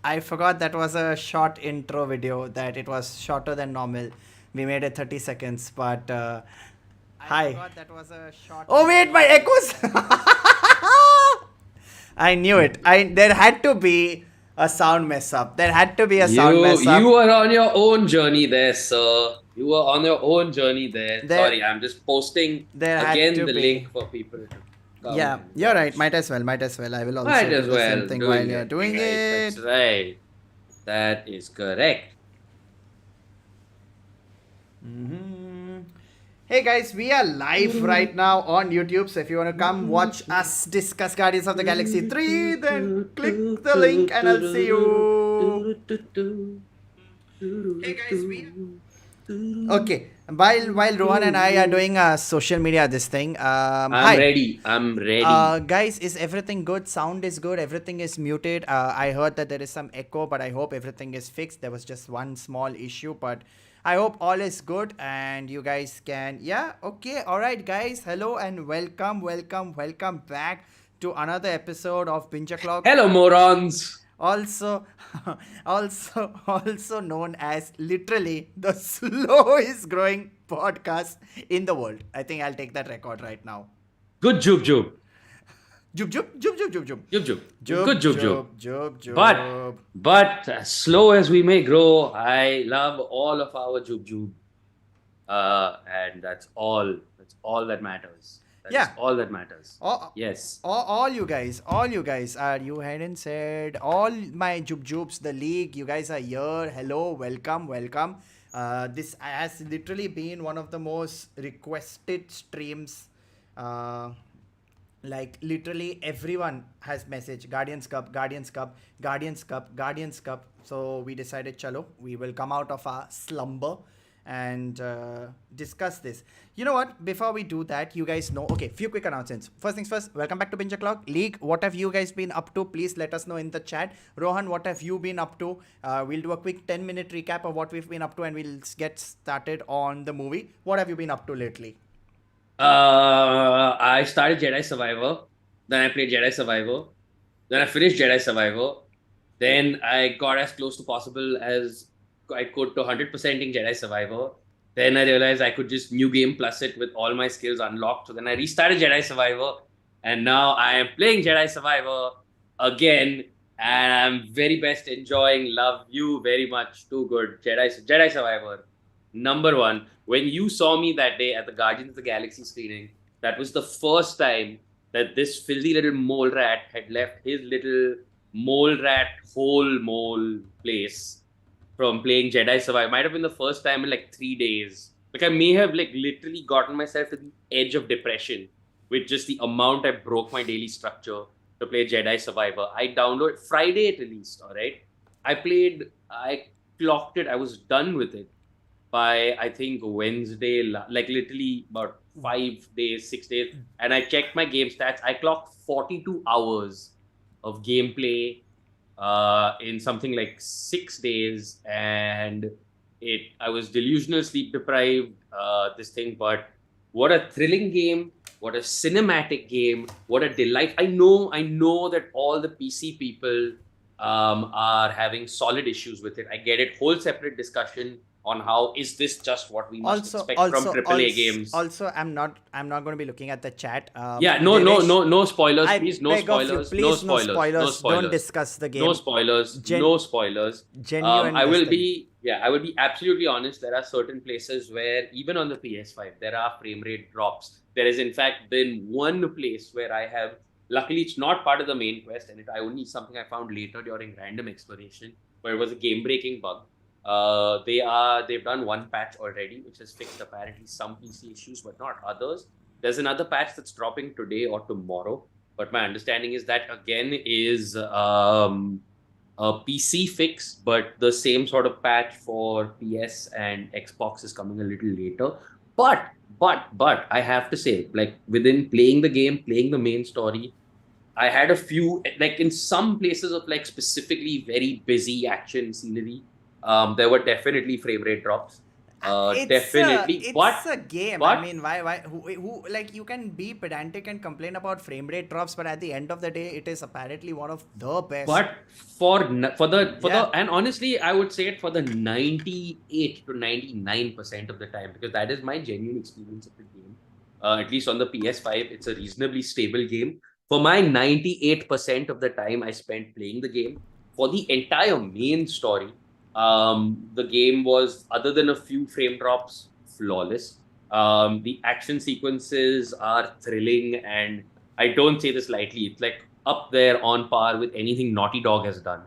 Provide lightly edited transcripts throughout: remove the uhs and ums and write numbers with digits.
I forgot that was a short intro video, that it was shorter than normal. We made it 30 seconds, but hi. Forgot that was a short. Oh wait, my echoes. I knew it. There had to be a sound mess up. There had to be a sound mess up. You were on your own journey there, sir. You were on your own journey there. Sorry, I'm just posting again the link for people to come. Yeah, you're right. Might as well. I will also do the same thing while you're doing it. That's right. That is correct. Hey guys, we are live right now on YouTube. So if you want to come watch us discuss Guardians of the Galaxy 3, then click the link and I'll see you. Hey guys, okay. While Rohan and I are doing social media this thing. I'm hi. ready. I'm ready. Guys, is everything good? Sound is good. Everything is muted. I heard that there is some echo, but I hope everything is fixed. There was just one small issue, but I hope all is good and you guys can. Yeah, okay. All right, guys. Hello and welcome back to another episode of Binge-O-Clock. Hello, morons. Also known as literally the slowest growing podcast in the world. I think I'll take that record right now. Good joob joob. Joob joob joob joob joob joob. Joob joob. Joob Good joob joob joob. joob joob. But as slow as we may grow, I love all of our joob joob. And that's all that matters. That's all that matters. Yes. All you guys are, you hadn't said, all my joob joobs, the league, you guys are here. Hello, welcome. This has literally been one of the most requested streams. Like literally everyone has messaged Guardians Cup. So we decided, chalo, we will come out of our slumber and discuss this. You know what? Before we do that, you guys know. Okay, few quick announcements. First things first, welcome back to Binge-O-Clock. League, what have you guys been up to? Please let us know in the chat. Rohan, what have you been up to? We'll do a quick 10-minute recap of what we've been up to and we'll get started on the movie. What have you been up to lately? I started Jedi Survivor. Then I played Jedi Survivor. Then I finished Jedi Survivor. Then I got as close to possible as I could to 100%ing Jedi Survivor. Then I realized I could just new game plus it with all my skills unlocked. So then I restarted Jedi Survivor. And now I am playing Jedi Survivor again. And I'm very best enjoying. Love you very much. Too good. Jedi Survivor. Number one. When you saw me that day at the Guardians of the Galaxy screening, that was the first time that this filthy little mole rat had left his little mole rat hole mole place from playing Jedi Survivor. Might have been the first time in like 3 days. Like I may have like literally gotten myself to the edge of depression with just the amount I broke my daily structure to play Jedi Survivor. I downloaded Friday it released, all right? I clocked it, I was done with it by I think Wednesday, like literally about 5 days, 6 days. And I checked my game stats. I clocked 42 hours of gameplay in something like 6 days. And I was delusional, sleep deprived, this thing. But what a thrilling game. What a cinematic game. What a delight. I know that all the PC people are having solid issues with it. I get it. Whole separate discussion on how is this just what we must expect from AAA games. Also, I'm not going to be looking at the chat. No spoilers. Please, no spoilers. Please, no spoilers. Don't discuss the game. No spoilers. No spoilers. Genuine. I will be absolutely honest. There are certain places where even on the PS5 there are frame rate drops. There has in fact been one place where I have Luckily, it's not part of the main quest, and I only something I found later during random exploration, where it was a game-breaking bug. They've done one patch already, which has fixed apparently some PC issues, but not others. There's another patch that's dropping today or tomorrow, but my understanding is that again is a PC fix, but the same sort of patch for PS and Xbox is coming a little later. But I have to say, like within playing the game, playing the main story, I had a few, like in some places of like specifically very busy action scenery, there were definitely frame rate drops. Definitely, It's a game. I but mean, who, like, you can be pedantic and complain about frame rate drops, but at the end of the day, it is apparently one of the best. but for the Yeah. and honestly, I would say it for the 98 to 99% of the time, because that is my genuine experience of the game. At least on the PS5, it's a reasonably stable game. For my 98% of the time I spent playing the game, for the entire main story, the game was, other than a few frame drops, flawless. The action sequences are thrilling, and I don't say this lightly. It's like up there on par with anything Naughty Dog has done.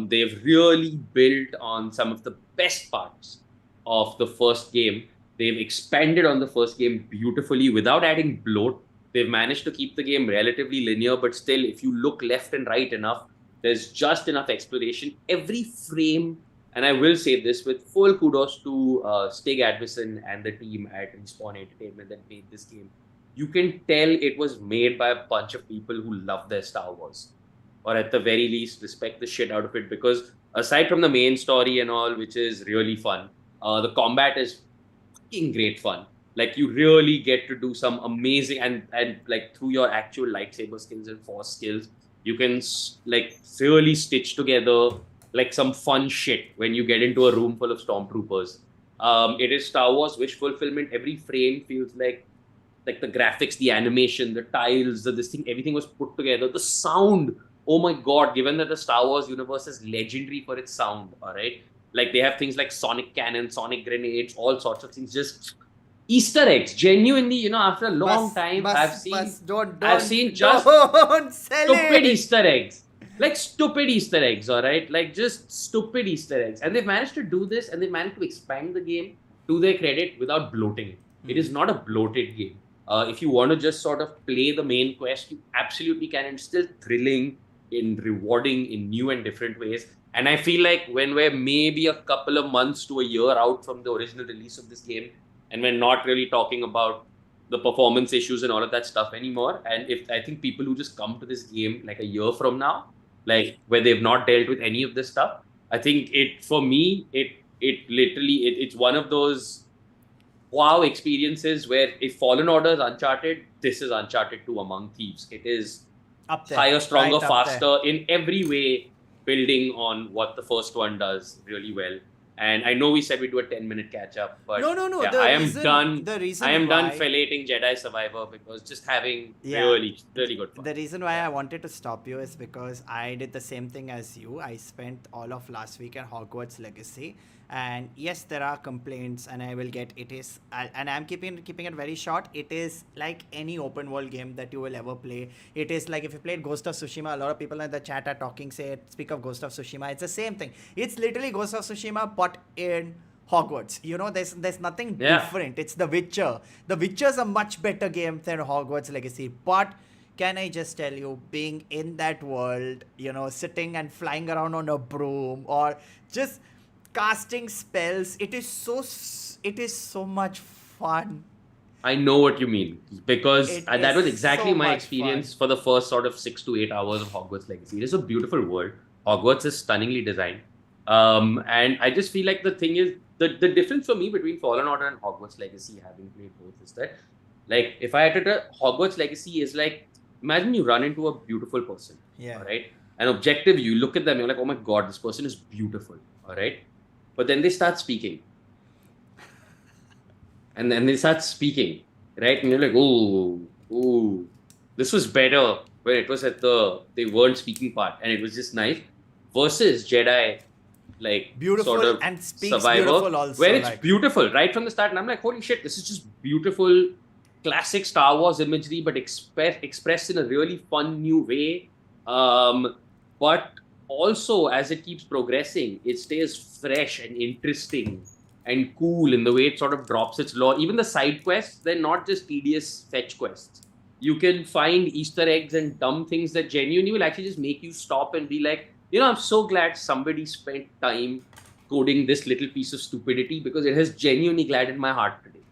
They've really built on some of the best parts of the first game. They've expanded on the first game beautifully without adding bloat. They've managed to keep the game relatively linear, but still, if you look left and right enough, there's just enough exploration. Every frame, and I will say this with full kudos to Stig Advison and the team at Respawn Entertainment that made this game. You can tell it was made by a bunch of people who love their Star Wars, or at the very least respect the shit out of it, because aside from the main story and all, which is really fun, the combat is fucking great fun. Like you really get to do some amazing, and like through your actual lightsaber skills and force skills, you can like really stitch together like some fun shit when you get into a room full of stormtroopers. It is Star Wars wish fulfillment. Every frame feels like the graphics, the animation, the tiles, this thing, everything was put together. The sound, oh my god! Given that the Star Wars universe is legendary for its sound, all right, like they have things like sonic cannon, sonic grenades, all sorts of things. Just Easter eggs. Genuinely, after a long time, I've seen just don't sell stupid it. Easter eggs. Like stupid Easter eggs, all right? Like just stupid Easter eggs. And they've managed to do this, and they managed to expand the game to their credit without bloating it. It is not a bloated game. If you want to just sort of play the main quest, you absolutely can, and still thrilling, in rewarding in new and different ways. And I feel like when we're maybe a couple of months to a year out from the original release of this game, and we're not really talking about the performance issues and all of that stuff anymore. And if I think people who just come to this game like a year from now, like where they've not dealt with any of this stuff, I think for me, it's one of those wow experiences where if Fallen Order is Uncharted, this is Uncharted 2 Among Thieves. It is Up there, higher, stronger, right up faster in every way, building on what the first one does really well. And I know we said we do a 10-minute catch up, but No. yeah, The I am reason- done. the reason I am done why- fellating Jedi Survivor, because just having Yeah. really, really good fun. The reason why I wanted to stop you is because I did the same thing as you. I spent all of last week at Hogwarts Legacy, and yes, there are complaints, and I will get it is, and I'm keeping it very short. It is like any open world game that you will ever play. It is like if you played Ghost of Tsushima. A lot of people in the chat are speak of Ghost of Tsushima. It's the same thing. It's literally Ghost of Tsushima, but in Hogwarts. There's nothing Yeah. different. It's The Witcher. The Witcher's a much better game than Hogwarts Legacy, but can I just tell you, being in that world, sitting and flying around on a broom or just casting spells, it is so much fun. I know what you mean, because It that was is exactly so my much experience for the first sort of 6 to 8 hours of Hogwarts Legacy. It is a beautiful world. Hogwarts is stunningly designed. And I just feel like the thing is, the difference for me between Fallen Order and Hogwarts Legacy, having played both, is that, like, if I had to, Hogwarts Legacy is like, imagine you run into a beautiful person, Yeah. all right? An objective, you look at them, you're like, oh my god, this person is beautiful, all right? But then they start speaking. And then they start speaking, right? And you're like, ooh, this was better when it was they weren't speaking part, and it was just nice. Versus Jedi, like Beautiful sort of and speaks Survivor, beautiful also, where it's like- beautiful right from the start, and I'm like, holy shit, this is just beautiful classic Star Wars imagery, but expressed in a really fun new way. But also, as it keeps progressing, it stays fresh and interesting and cool in the way it sort of drops its lore. Even the side quests, they're not just tedious fetch quests. You can find Easter eggs and dumb things that genuinely will actually just make you stop and be like, I'm so glad somebody spent time coding this little piece of stupidity because it has genuinely gladdened my heart today.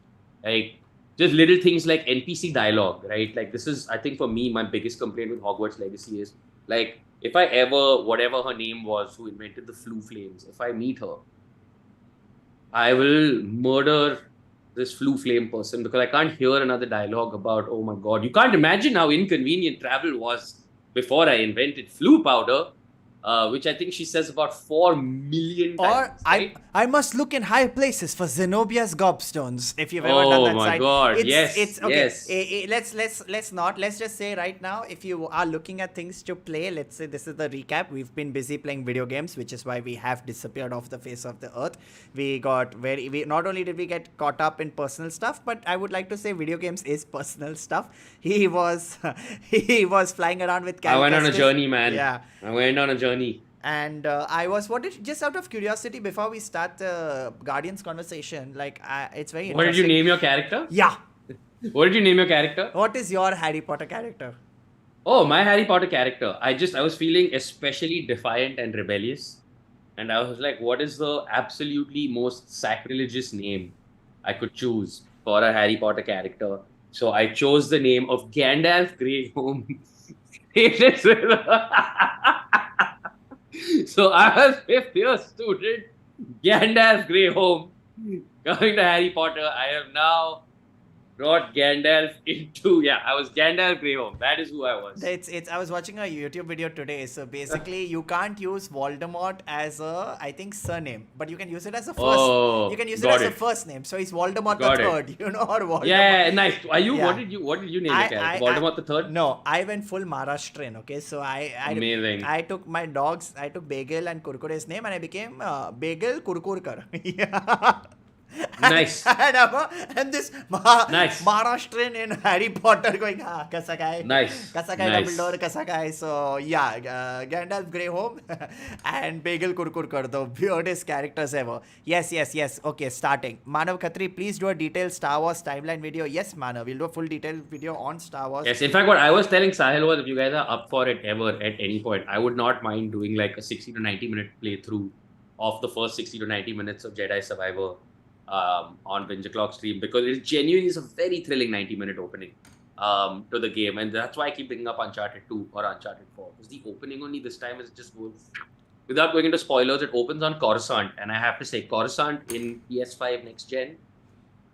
Like, just little things like NPC dialogue, right? Like, this is, I think for me, my biggest complaint with Hogwarts Legacy is, like, if I ever, whatever her name was, who invented the flu flames, if I meet her, I will murder this flu flame person because I can't hear another dialogue about, oh my God, you can't imagine how inconvenient travel was before I invented flu powder, which I think she says about 4 million Or times. Right? I must look in high places for Zenobia's gobstones. If you've ever done Oh that my side, God, it's yes, it's okay. yes. Let's just say right now, if you are looking at things to play, let's say this is the recap. We've been busy playing video games, which is why we have disappeared off the face of the earth. We not only did we get caught up in personal stuff, but I would like to say video games is personal stuff. He was he was flying around with I went on a Calcustis. journey, man. Yeah. I went on a journey. And just out of curiosity, before we start the Guardians conversation, like, it's very What did interesting. you name your character? Yeah. What did you name your character? What is your Harry Potter character? Oh, my Harry Potter character. I was feeling especially defiant and rebellious. And I was like, what is the absolutely most sacrilegious name I could choose for a Harry Potter character? So I chose the name of Gandalf Greyhome. So I was fifth year student, Gandalf Greyhome, coming to Harry Potter. I have now brought Gandalf into, I was Gandalf Greyhome. That is who I was. I was watching a YouTube video today. So basically, you can't use Voldemort as a, I think, surname, but you can use it as a first. Oh, You can use it got as a it. first name. So he's Voldemort Got the it. Third, or Voldemort. Yeah, nice. Are you? Yeah. What did you name your character? Voldemort the Third? No, I went full Maharashtrian. Okay, so Amazing. I took my dogs. I took Bagel and Kurkure's name, and I became Bagel Kurkurkar. Yeah. Nice. And this Nice. Maharashtrian in Harry Potter going, kasa kai. Nice. Kasa kai Nice. Dumbledore, kasa kai. So yeah, Gandalf Greyhome and Bagel Kurkurkar, the weirdest characters ever. Yes. Okay, starting. Manav Khatri, please do a detailed Star Wars timeline video. Yes, Manav, we'll do a full detailed video on Star Wars. Yes, in fact, what I was telling Sahil was, if you guys are up for it ever at any point, I would not mind doing like a 60 to 90 minute playthrough of the first 60 to 90 minutes of Jedi Survivor on Binge-O-Clock stream, because it genuinely is a very thrilling 90-minute opening to the game, and that's why I keep bringing up Uncharted 2 or Uncharted 4, because the opening only this time is just goes, without going into spoilers, it opens on Coruscant, and I have to say, Coruscant in PS5 next gen,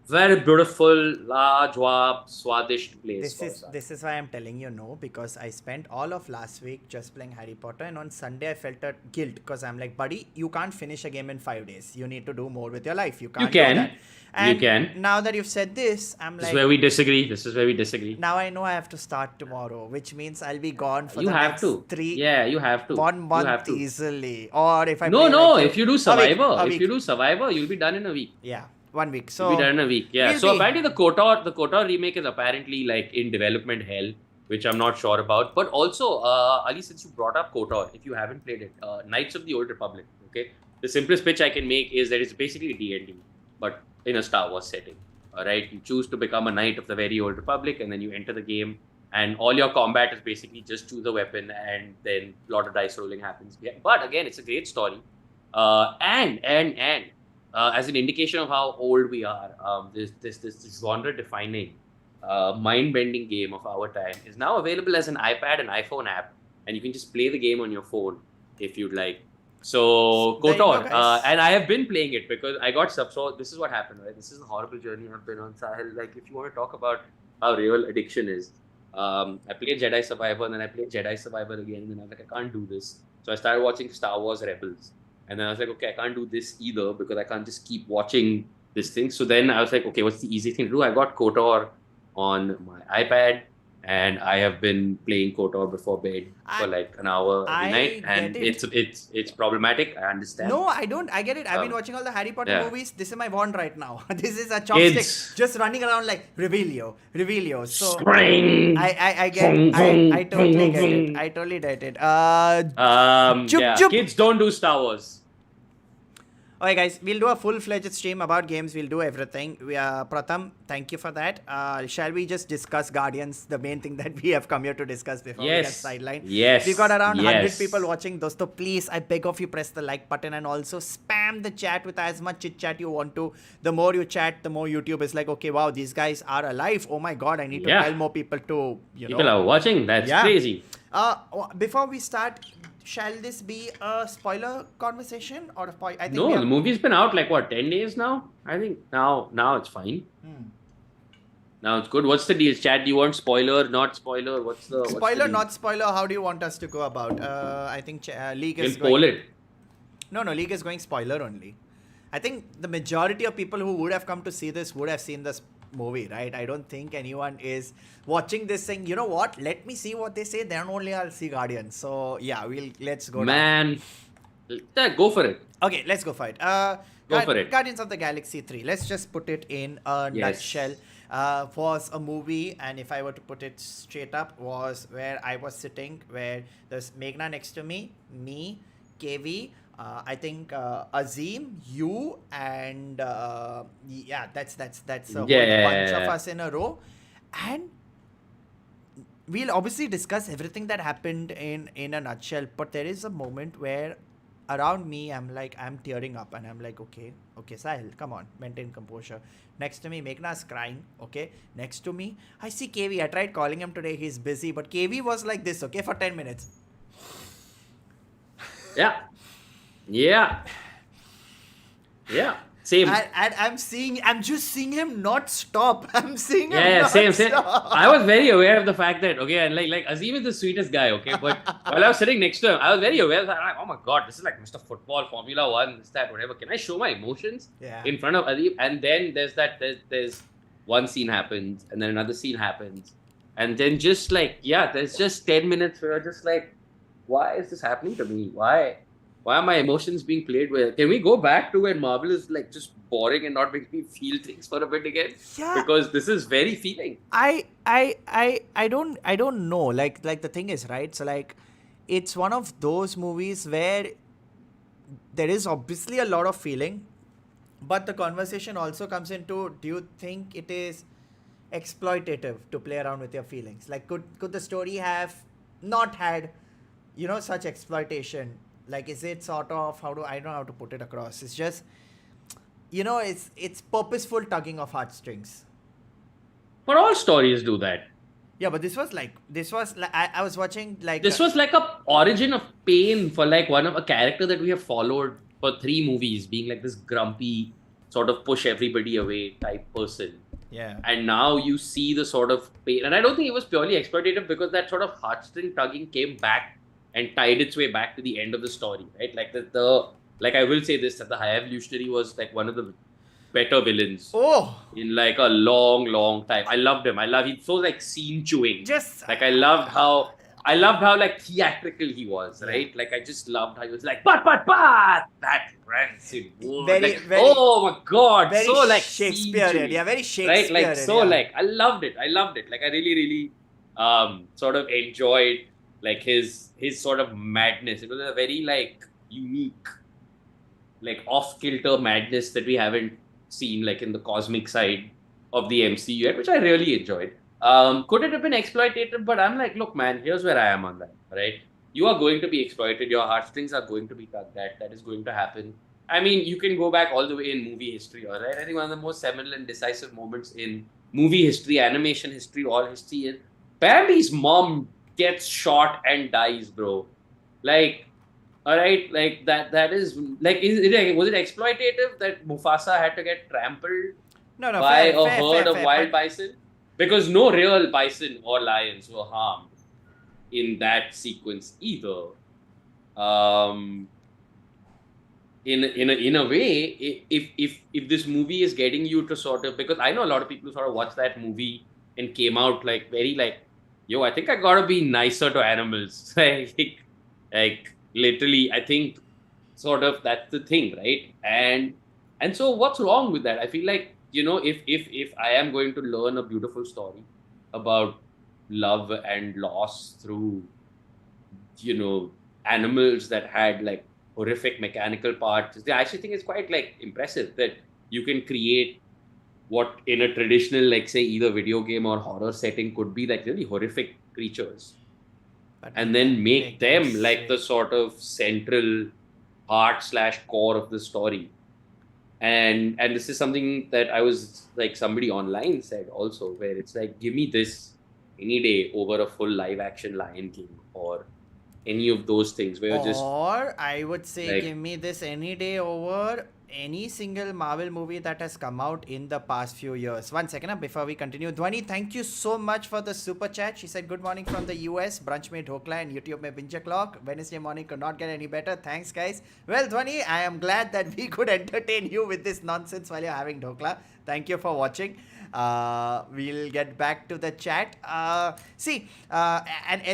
very beautiful, Lajwab, Swadisht place. This is why I'm telling you no, because I spent all of last week just playing Harry Potter, and on Sunday I felt a guilt because I'm like, buddy, you can't finish a game in 5 days. You need to do more with your life. You can't. You can. Do that. And you can. Now that you've said this, I'm This like, is where we disagree. This is where we disagree. now I know I have to start tomorrow, which means I'll be gone for You the have next to. 3. Yeah, you have to. 1 month You have to. easily. Or if I No, play no. like If you do Survivor, week. if you do Survivor, you'll be done in a week. Yeah, 1 week. So You'll be done in a week. Yeah. we'll So be- apparently the KOTOR remake is apparently like in development hell, which I'm not sure about. But also, Ali, since you brought up KOTOR, if you haven't played it, Knights of the Old Republic. Okay. The simplest pitch I can make is that it's basically D&D, but in a Star Wars setting. Alright, you choose to become a knight of the very old republic, and then you enter the game, and all your combat is basically just choose a weapon, and then a lot of dice rolling happens. Yeah, but again, it's a great story, and as an indication of how old we are, this genre-defining, mind-bending game of our time is now available as an iPad and iPhone app, and you can just play the game on your phone if you'd like. So There you go, KOTOR, guys. and I have been playing it because I got sub. So this is what happened, right? This is a horrible journey I've been on, Sahil. Like, if you want to talk about how real addiction is, I played Jedi Survivor, and then I played Jedi Survivor again, and then I was like, I can't do this. So I started watching Star Wars Rebels, and then I was like, okay, I can't do this either because I can't just keep watching this thing. So then I was like, okay, what's the easy thing to do? I got KOTOR on my iPad, and I have been playing KOTOR before bed for like an hour every night, I and get it. it's problematic. I understand. No, I don't. I get it. I've been Um, watching all the Harry Potter yeah, movies. This is my wand right now. This is a chopstick kids, just running around like Revelio, Revelio. So spring, I get vroom, I vroom, vroom, totally vroom, get it. vroom. I totally get it. Jup Yeah, jup. kids don't do Star Wars. Okay, guys, we'll do a full-fledged stream about games. We'll do everything. Pratham, thank you for that. Shall we just discuss Guardians, the main thing that we have come here to discuss before we get Yes, sidelined? yes, We've got around 100 people yes. watching. Dosto, please, I beg of you, press the like button and also spam the chat with as much chit-chat you want to. The more you chat, the more YouTube is like, okay, wow, these guys are alive. Oh my God, I need to tell Yeah, more people to, people are watching. That's Yeah. crazy. Before we start, shall this be a spoiler conversation or I think No, the movie's been out like what, 10 days now? I think now it's fine. Now it's good. What's the deal, chat? Do you want spoiler, not spoiler? What's the spoiler, deal? not spoiler. How do you want us to go about? I think League is We'll going. poll it. No, League is going spoiler only. I think the majority of people who would have come to see this would have seen this movie, right? I don't think anyone is watching this saying, you know what? Let me see what they say. Then only I'll see Guardians. So yeah, let's go. Man, go for it. Okay, let's go for it. Go for it. Guardians of the Galaxy 3. Let's just put it in a Yes. nutshell. Was a movie, and if I were to put it straight up, was where I was sitting, where there's Meghna next to me, KV, I think Azim, you, and yeah, that's a whole bunch of us in a row, and we'll obviously discuss everything that happened in a nutshell. But there is a moment where around me I'm tearing up, and I'm like, okay, Sahil, come on, maintain composure. Next to me, Meghna's crying. Okay, next to me, I see KV. I tried calling him today, he's busy, but KV was like this, okay, for 10 minutes. Yeah. Same. And I'm just seeing him not stop. I'm seeing him Yeah, not same. stop. I was very aware of the fact that, okay, and like Azim is the sweetest guy, okay, but while I was sitting next to him, I was very aware that, like, oh my God, this is like Mr. Football, Formula One, this, that, whatever. Can I show my emotions Yeah. in front of Azim? And then there's one scene happens, and then another scene happens, and then just like, yeah, there's just 10 minutes where you're just like, why is this happening to me? Why are my emotions being played with? Can we go back to when Marvel is like just boring and not making me feel things for a bit again? Yeah. Because this is very feeling. I don't know. Like the thing is, right? So like, it's one of those movies where there is obviously a lot of feeling, but the conversation also comes into, do you think it is exploitative to play around with your feelings? Like, could the story have not had, such exploitation? Like, is it sort of, I don't know how to put it across. It's just, it's purposeful tugging of heartstrings. But all stories do that. Yeah, but this was like I was watching like This was like a origin of pain for like a character that we have followed for 3 movies, being like this grumpy, sort of push everybody away type person. Yeah. And now you see the sort of pain, and I don't think it was purely exploitative, because that sort of heartstring tugging came back and tied its way back to the end of the story, right? Like like I will say this, that the High Evolutionary was like one of the better villains in like a long time. I loved him. He's so like scene chewing. Just like I loved how like theatrical he was, right? Like I just loved how he was like but that rancid word. Very, oh my God, very so like Shakespearean. Yeah, very Shakespearean. Right, like so, yeah. like I loved it. Like I really sort of enjoyed like his sort of madness. It was a very like unique, like off-kilter madness that we haven't seen like in the cosmic side of the MCU yet, which I really enjoyed. Could it have been exploitative? But I'm like, look, man, here's where I am on that, right? You are going to be exploited. Your heartstrings are going to be tugged at. That is going to happen. I mean, you can go back all the way in movie history, all right? I think one of the most seminal and decisive moments in movie history, animation history, all history is Bambi's mom gets shot and dies, bro. Like, all right, like that is like, was it exploitative that Mufasa had to get trampled by a herd of wild bison? Because no real bison or lions were harmed in that sequence either. In a way, if this movie is getting you to sort of, because I know a lot of people who sort of watched that movie and came out like very like yo, I think I gotta be nicer to animals. like literally, I think sort of that's the thing, right? And so what's wrong with that? I feel like, if I am going to learn a beautiful story about love and loss through, animals that had like horrific mechanical parts, I actually think it's quite like impressive that you can create what in a traditional, like say either video game or horror setting could be like really horrific creatures, But and then make make them them like the sick. sort of central heart/core of the story. And this is something that I was like, somebody online said also, where it's like, give me this any day over a full live action Lion King or any of those things where you're just Or I would say, give like, me this any day over any single Marvel movie that has come out in the past few years. One second before we continue. Dhwani, thank you so much for the super chat. She said, good morning from the US. Brunch mein dhokla and YouTube mein Binge-O-Clock. Wednesday morning could not get any better. Thanks, guys. Well, Dhwani, I am glad that we could entertain you with this nonsense while you're having dhokla. Thank you for watching. We'll get back to the chat. And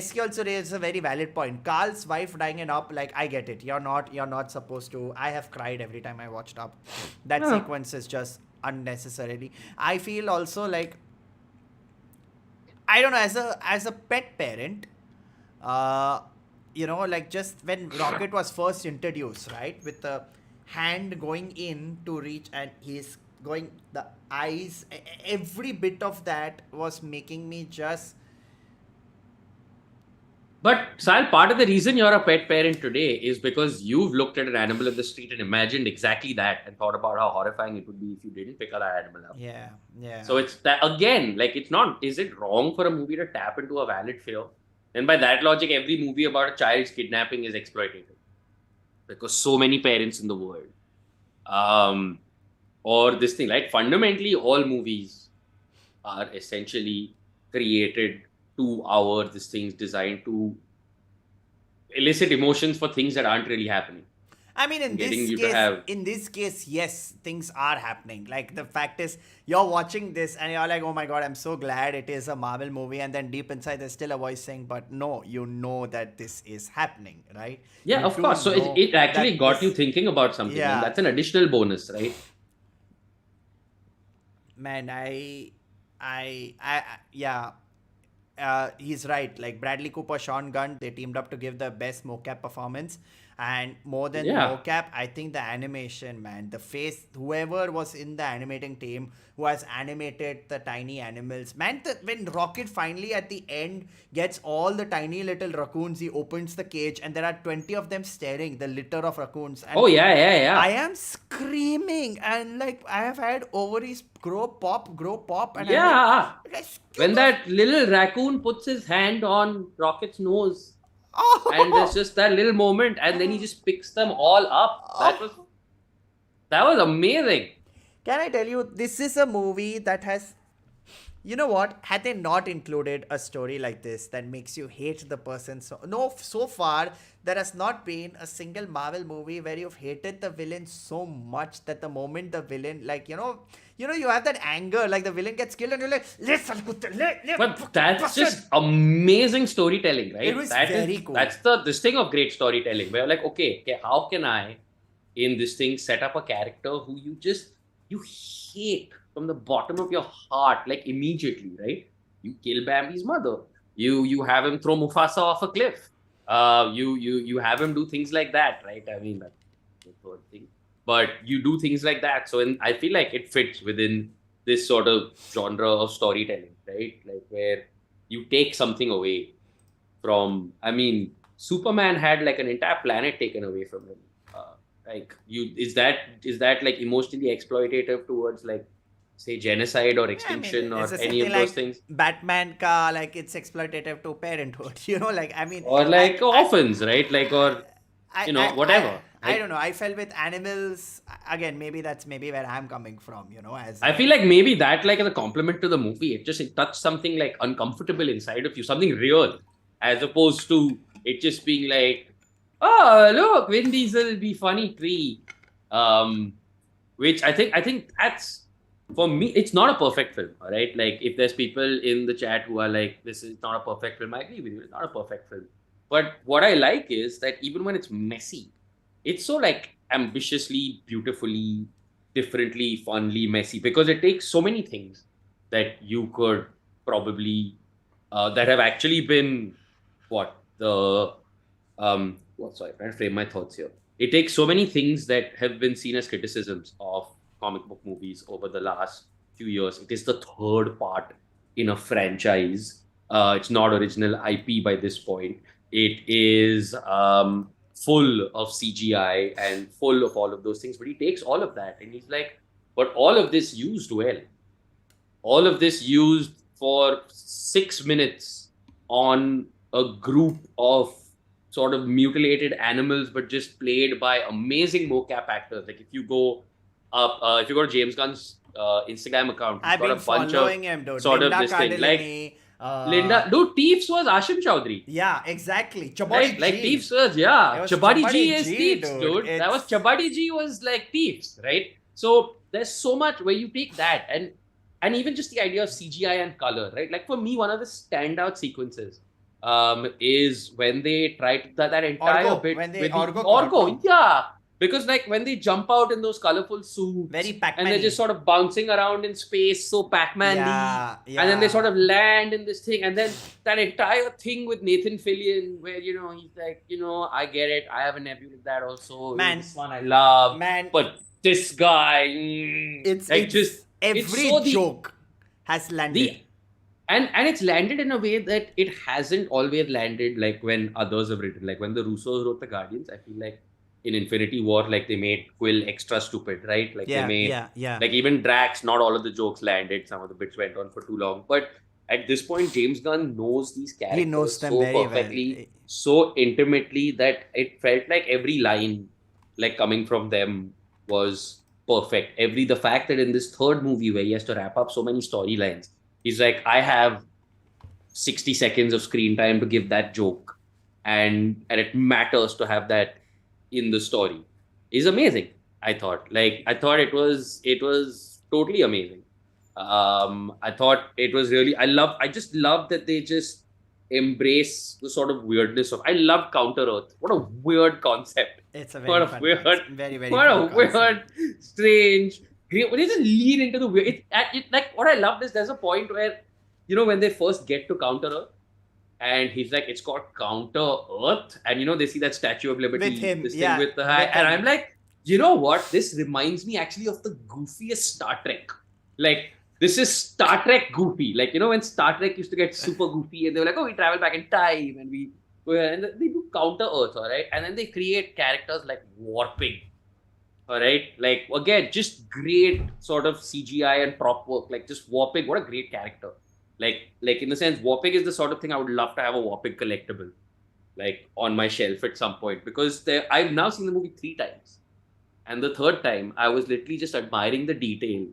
SK also raises a very valid point. Carl's wife dying in Up, like, I get it. You're not supposed to. I have cried every time I watched Up. That huh. sequence is just unnecessarily. I feel also like, I don't know, as a pet parent, like just when Rocket was first introduced, right, with the hand going in to reach and he's going, the eyes, every bit of that was making me just. But Sal, part of the reason you're a pet parent today is because you've looked at an animal in the street and imagined exactly that and thought about how horrifying it would be if you didn't pick that animal up. Yeah, yeah. So it's that again, like, it's not, is it wrong for a movie to tap into a valid fear? And by that logic, every movie about a child's kidnapping is exploitative because so many parents in the world. Or this thing, like, fundamentally, all movies are essentially created to this things designed to elicit emotions for things that aren't really happening. I mean, Getting you to have, in this case, yes, things are happening. Like, the fact is, you're watching this and you're like, oh my god, I'm so glad it is a Marvel movie. And then deep inside, there's still a voice saying, but no, you know that this is happening, right? yeah, You of do course. So it actually that got you this, thinking about something, and yeah, that's an additional bonus, right? man, yeah. He's right. Like Bradley Cooper, Sean Gunn, they teamed up to give the best mocap performance. And more than Yeah. mocap, I think the animation, man, the face, whoever was in the animating team who has animated the tiny animals, man, when Rocket finally at the end gets all the tiny little raccoons, he opens the cage and there are 20 of them staring, the litter of raccoons. And Oh yeah, yeah, yeah. I am screaming and like I have had ovaries grow pop, and I'm Yeah. like, When that little raccoon puts his hand on Rocket's nose, and there's oh, just that little moment, and then he just picks them all up. oh. That was amazing. Can I tell you, this is a movie that has, you know what, had they not included a story like this that makes you hate the person, so far there has not been a single Marvel movie where you've hated the villain so much that the moment the villain, like, you have that anger, like the villain gets killed and you're like, But that's just amazing storytelling, right? It was very cool. That's this thing of great storytelling, where like, okay, how can I, in this thing, set up a character who you hate from the bottom of your heart, like immediately, right? You kill Bambi's mother. You have him throw Mufasa off a cliff. You have him do things like that, right? I mean, that's the third thing. But you do things like that. So I feel like it fits within this sort of genre of storytelling, right? Like where you take something away from. I mean, Superman had like an entire planet taken away from him. Like is that like emotionally exploitative towards, like, say, genocide or I mean, extinction it's or the same any thing of those like things? Batman like it's exploitative to parenthood. Like, I mean, Or like orphans, right? Like, or whatever. I Like, don't know. I felt with animals again. That's maybe where I'm coming from. As I feel like maybe that, like, as a compliment to the movie, it touched something like uncomfortable inside of you, something real, as opposed to it just being like, oh, look, Vin Diesel will be funny tree. Which I think that's for me, it's not a perfect film, all right? Like, if there's people in the chat who are like, this is not a perfect film, I agree with you. It's not a perfect film. But what I like is that even when it's messy, it's so like ambitiously, beautifully, differently, funly messy because it takes so many things that you could probably, that have actually been what? Sorry, I'm trying to frame my thoughts here. It takes so many things that have been seen as criticisms of comic book movies over the last few years. It is the third part in a franchise. It's not original IP by this point. It is full of CGI and full of all of those things. But he takes all of that and he's like, but all of this used well. All of this used for 6 minutes on a group of sort of mutilated animals, but just played by amazing mocap actors. Like if you go to James Gunn's Instagram account, he's I've got a been bunch following of him, dude. sort Linda of this thing. Like Cardellini, Linda, dude, Teefs was Ashim Chaudhary. yeah, exactly. Chabadi Right? Like G. Teefs was, yeah. It was Chabadi Chabadi G is G, Teefs, dude. That was It's- Chabadi G was like Teefs, right? So there's so much where you take that and even just the idea of CGI and color, right? Like for me, one of the standout sequences is when they try to, that entire Orgo, bit when they- with the Orgo Orgo, Corpo. yeah. Because like when they jump out in those colorful suits Very Pac-Man-y. and they're just sort of bouncing around in space, so Pac-Man-y, Yeah, and then they yeah. sort of land in this thing, and then that entire thing with Nathan Fillion, where he's like, I get it, I have a nephew like that also. Man. This one I love, Man, but this guy, it's like it's just every it's so joke has landed. and it's landed in a way that it hasn't always landed like when others have written. Like when the Russos wrote the Guardians, I feel like in Infinity War, like they made Quill extra stupid, right? Like Yeah, they made yeah. like even Drax, not all of the jokes landed. Some of the bits went on for too long. But at this point, James Gunn knows these characters knows them so very well. perfectly, so intimately that it felt like every line, like coming from them, was perfect. The fact that in this third movie where he has to wrap up so many storylines, he's like, I have 60 seconds of screen time to give that joke, and it matters to have that in the story is amazing. I thought it was totally amazing. I thought it was really, I just love that they just embrace the sort of weirdness of, I love Counter Earth. What a weird concept. It's a What very a fun weird, concept. Very what fun a weird, concept. strange, great. When they just lean into the weird, like what I love is there's a point where, when they first get to Counter Earth, and he's like, it's called Counter Earth, and they see that Statue of Liberty, With him, this yeah, thing with the with and him. I'm like, you know what? This reminds me actually of the goofiest Star Trek. Like, this is Star Trek goofy. Like, when Star Trek used to get super goofy and they were like, oh, we travel back in time and we go here, and they do Counter Earth, all right? And then they create characters like Warping, all right? Like, again, just great sort of CGI and prop work. Like, just Warping, what a great character. Like in the sense, Warping is the sort of thing I would love to have a Warping collectible, like on my shelf at some point, because I've now seen the movie 3 times, and the third time I was literally just admiring the detail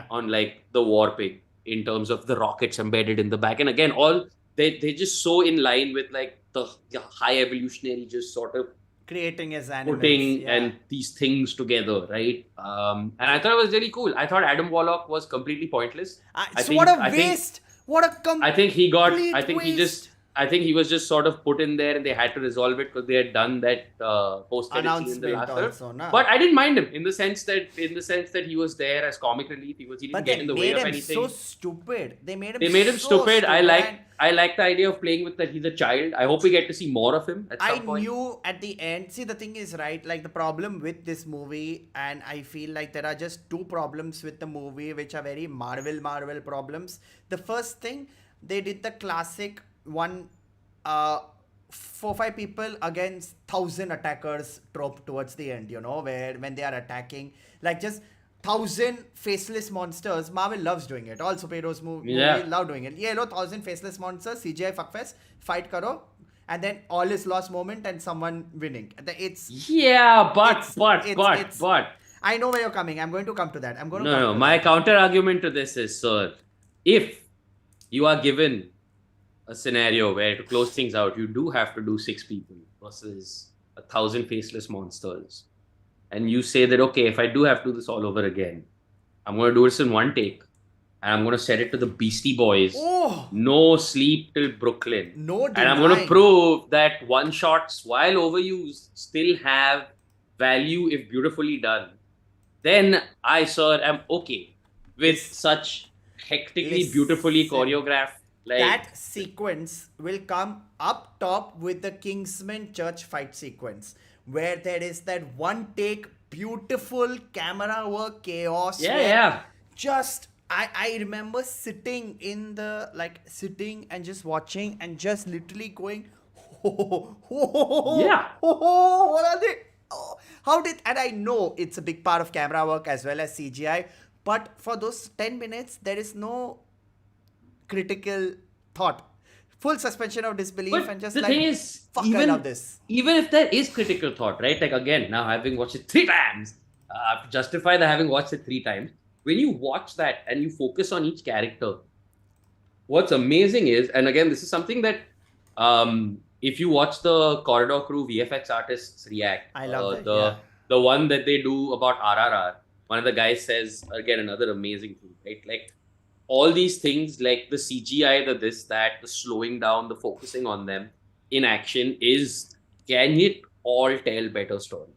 on like the Warping in terms of the rockets embedded in the back, and again, all they just so in line with like the High Evolutionary, just sort of Creating his animals. putting and these things together, right? And I thought it was really cool. I thought Adam Warlock was completely pointless. What a waste! What a complete I think he got. I think he waste. just. I think he was just sort of put in there, and they had to resolve it because they had done that post-credit scene in the last announcement third. also, na? But I didn't mind him in the sense that he was there as comic relief. He didn't But get they in the way made of him anything. so stupid. They made him. They made him so stupid. I and like the idea of playing with that he's a child. I hope we get to see more of him at some I point. knew at the end. See, the thing is, right? Like the problem with this movie, and I feel like there are just 2 problems with the movie, which are very Marvel problems. The first thing, they did the classic one, 4-5 people against 1,000 attackers trope towards the end. Where when they are attacking, like just 1,000 faceless monsters. Marvel loves doing it. All superheroes movie love doing it. 1,000 faceless monsters, CGI fuckfest, fight karo, and then all is lost moment and someone winning. It's But I know where you're coming. I'm going to come to that. no. My counter argument to this is, sir, if you are given a scenario where to close things out, you do have to do 6 people versus 1,000 faceless monsters, and you say that, okay, if I do have to do this all over again, I'm going to do this in one take. And I'm going to set it to the Beastie Boys. Oh, No Sleep Till Brooklyn. no And I'm going to denying. prove that one shots, while overused, still have value if beautifully done. Then I, sir, am okay with such hectically, beautifully Listen. choreographed. That sequence will come up top with the Kingsman church fight sequence, where there is that one take, beautiful camera work chaos. Yeah, where yeah. Just I remember sitting in the sitting and just watching and just literally going, Yeah. what are they? Oh, how did, and I know it's a big part of camera work as well as CGI, but for those 10 minutes there is no critical thought, full suspension of disbelief, and But just the like, thing is, fuck, I love this. even if there is critical thought, right? Like again, now having watched it 3 times, to justify the having watched it 3 times, when you watch that and you focus on each character, what's amazing is, and again, this is something that if you watch the Corridor Crew VFX artists react, I love that, the yeah. the one that they do about RRR, one of the guys says again another amazing thing, right? Like all these things, like the CGI, the this, that, the slowing down, the focusing on them in action is, can it all tell better story,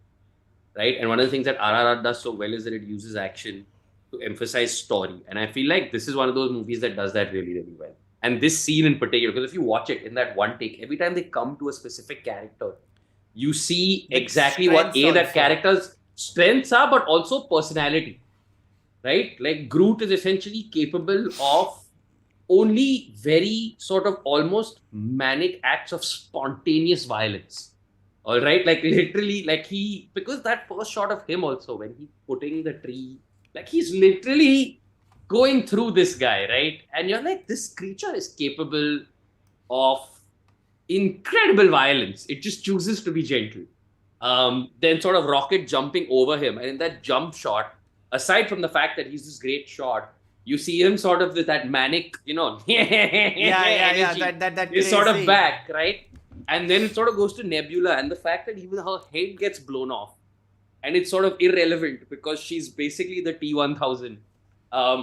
right? And one of the things that RRR does so well is that it uses action to emphasize story. And I feel like this is one of those movies that does that really, really well. And this scene in particular, because if you watch it in that one take, every time they come to a specific character, you see The exactly what strengths that also. character's strengths are, but also personality, right? Like Groot is essentially capable of only very sort of almost manic acts of spontaneous violence. All right, like literally, like he, because that first shot of him also when he's putting the tree, like he's literally going through this guy, right? And you're like, this creature is capable of incredible violence. It just chooses to be gentle. Then sort of Rocket jumping over him, and in that jump shot, aside from the fact that he's this great shot, you see him sort of with that manic, Yeah, energy that is sort of crazy. back, right? And then it sort of goes to Nebula, and the fact that even her head gets blown off, and it's sort of irrelevant because she's basically the T-1000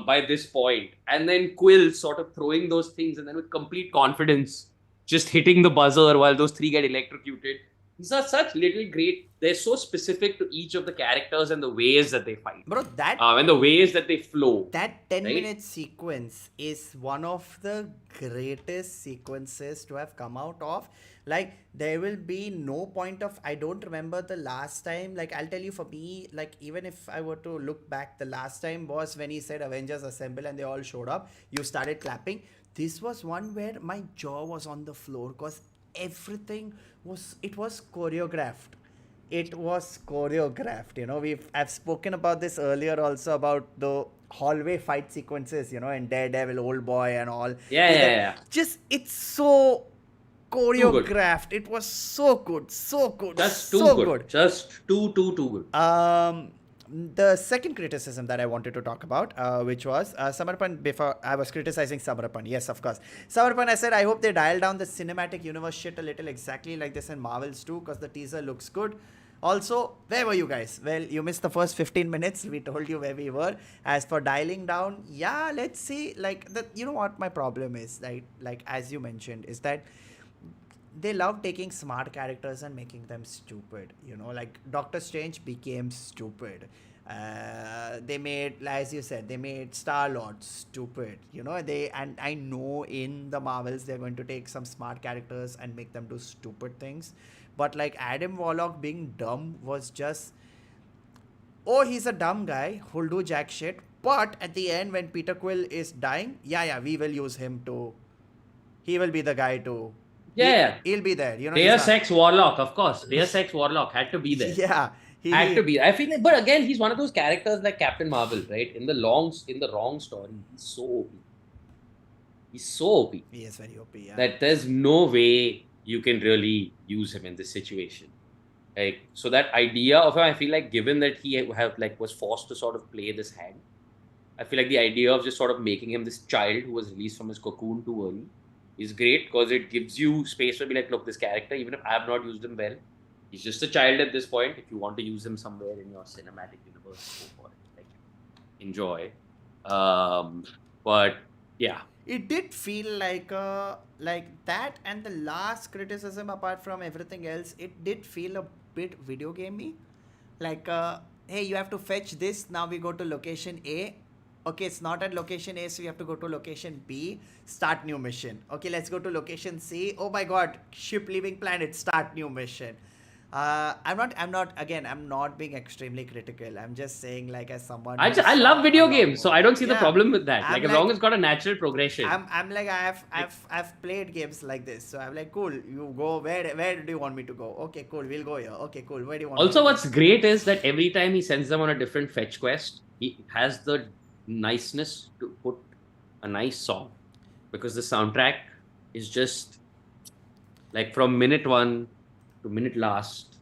by this point. And then Quill sort of throwing those things, and then with complete confidence, just hitting the buzzer while those three get electrocuted. These are such little great. They're so specific to each of the characters and the ways that they fight, Bro, that and the ways that they flow. that 10 right? minute sequence is one of the greatest sequences to have come out of. Like, there will be no point of, I don't remember the last time, like, I'll tell you, for me, like, even if I were to look back, the last time was when he said Avengers Assemble and they all showed up, you started clapping. This was one where my jaw was on the floor because everything was, it was choreographed. It was choreographed. I've spoken about this earlier also, about the hallway fight sequences, and Daredevil, Old Boy, and all. Yeah. Just, it's so Too good. choreographed. It was so good, so good, Just so too good. Just too good. The second criticism that I wanted to talk about, which was Samarpan. Before I was criticizing Samarpan, yes, of course. Samarpan, I said I hope they dial down the cinematic universe shit a little, exactly like this in Marvels too, because the teaser looks good. Also, where were you guys? Well, you missed the first 15 minutes. We told you where we were. As for dialing down, yeah, let's see. Like, you know what my problem is, right? Like, as you mentioned, is that they love taking smart characters and making them stupid. Like Doctor Strange became stupid. They made, as you said, they made Star-Lord stupid. And I know in the Marvels they're going to take some smart characters and make them do stupid things. But like Adam Warlock being dumb was just, oh, he's a dumb guy who'll do jack shit. But at the end, when Peter Quill is dying, yeah, we will use him to. He will be the guy to. Yeah. He'll be there. Deus Ex Warlock, of course. Deus Ex Warlock had to be there. Yeah, had to be. I feel like, but again, he's one of those characters like Captain Marvel, right? In the wrong story, he's so OP. He's so OP. He is very OP, yeah. That there's no way you can really use him in this situation. Like, so that idea of him, I feel like, given that he was forced to sort of play this hand, I feel like the idea of just sort of making him this child who was released from his cocoon too early is great, because it gives you space to be like, look, this character, even if I have not used him well, he's just a child at this point. If you want to use him somewhere in your cinematic universe, go for it. Like, enjoy. But yeah. It did feel like that, and the last criticism apart from everything else, it did feel a bit video gamey. Like, hey, you have to fetch this. Now we go to location A. Okay, it's not at location A, so you have to go to location B. Start new mission. Okay, let's go to location C. Oh my God, ship leaving planet. Start new mission. I'm not being extremely critical. I'm just saying, like, as someone who I saw love a video lot games, so more. I don't see the Yeah, problem with that. I'm Like as long like, as it's got a natural progression. I'm like Like I've played games like this, so I'm like, cool. You go where do you want me to go? Okay, cool. We'll go here. Okay, cool. Where do you want me to also, go? what's great is that every time he sends them on a different fetch quest, he has the niceness to put a nice song because the soundtrack is just like from minute one to minute last.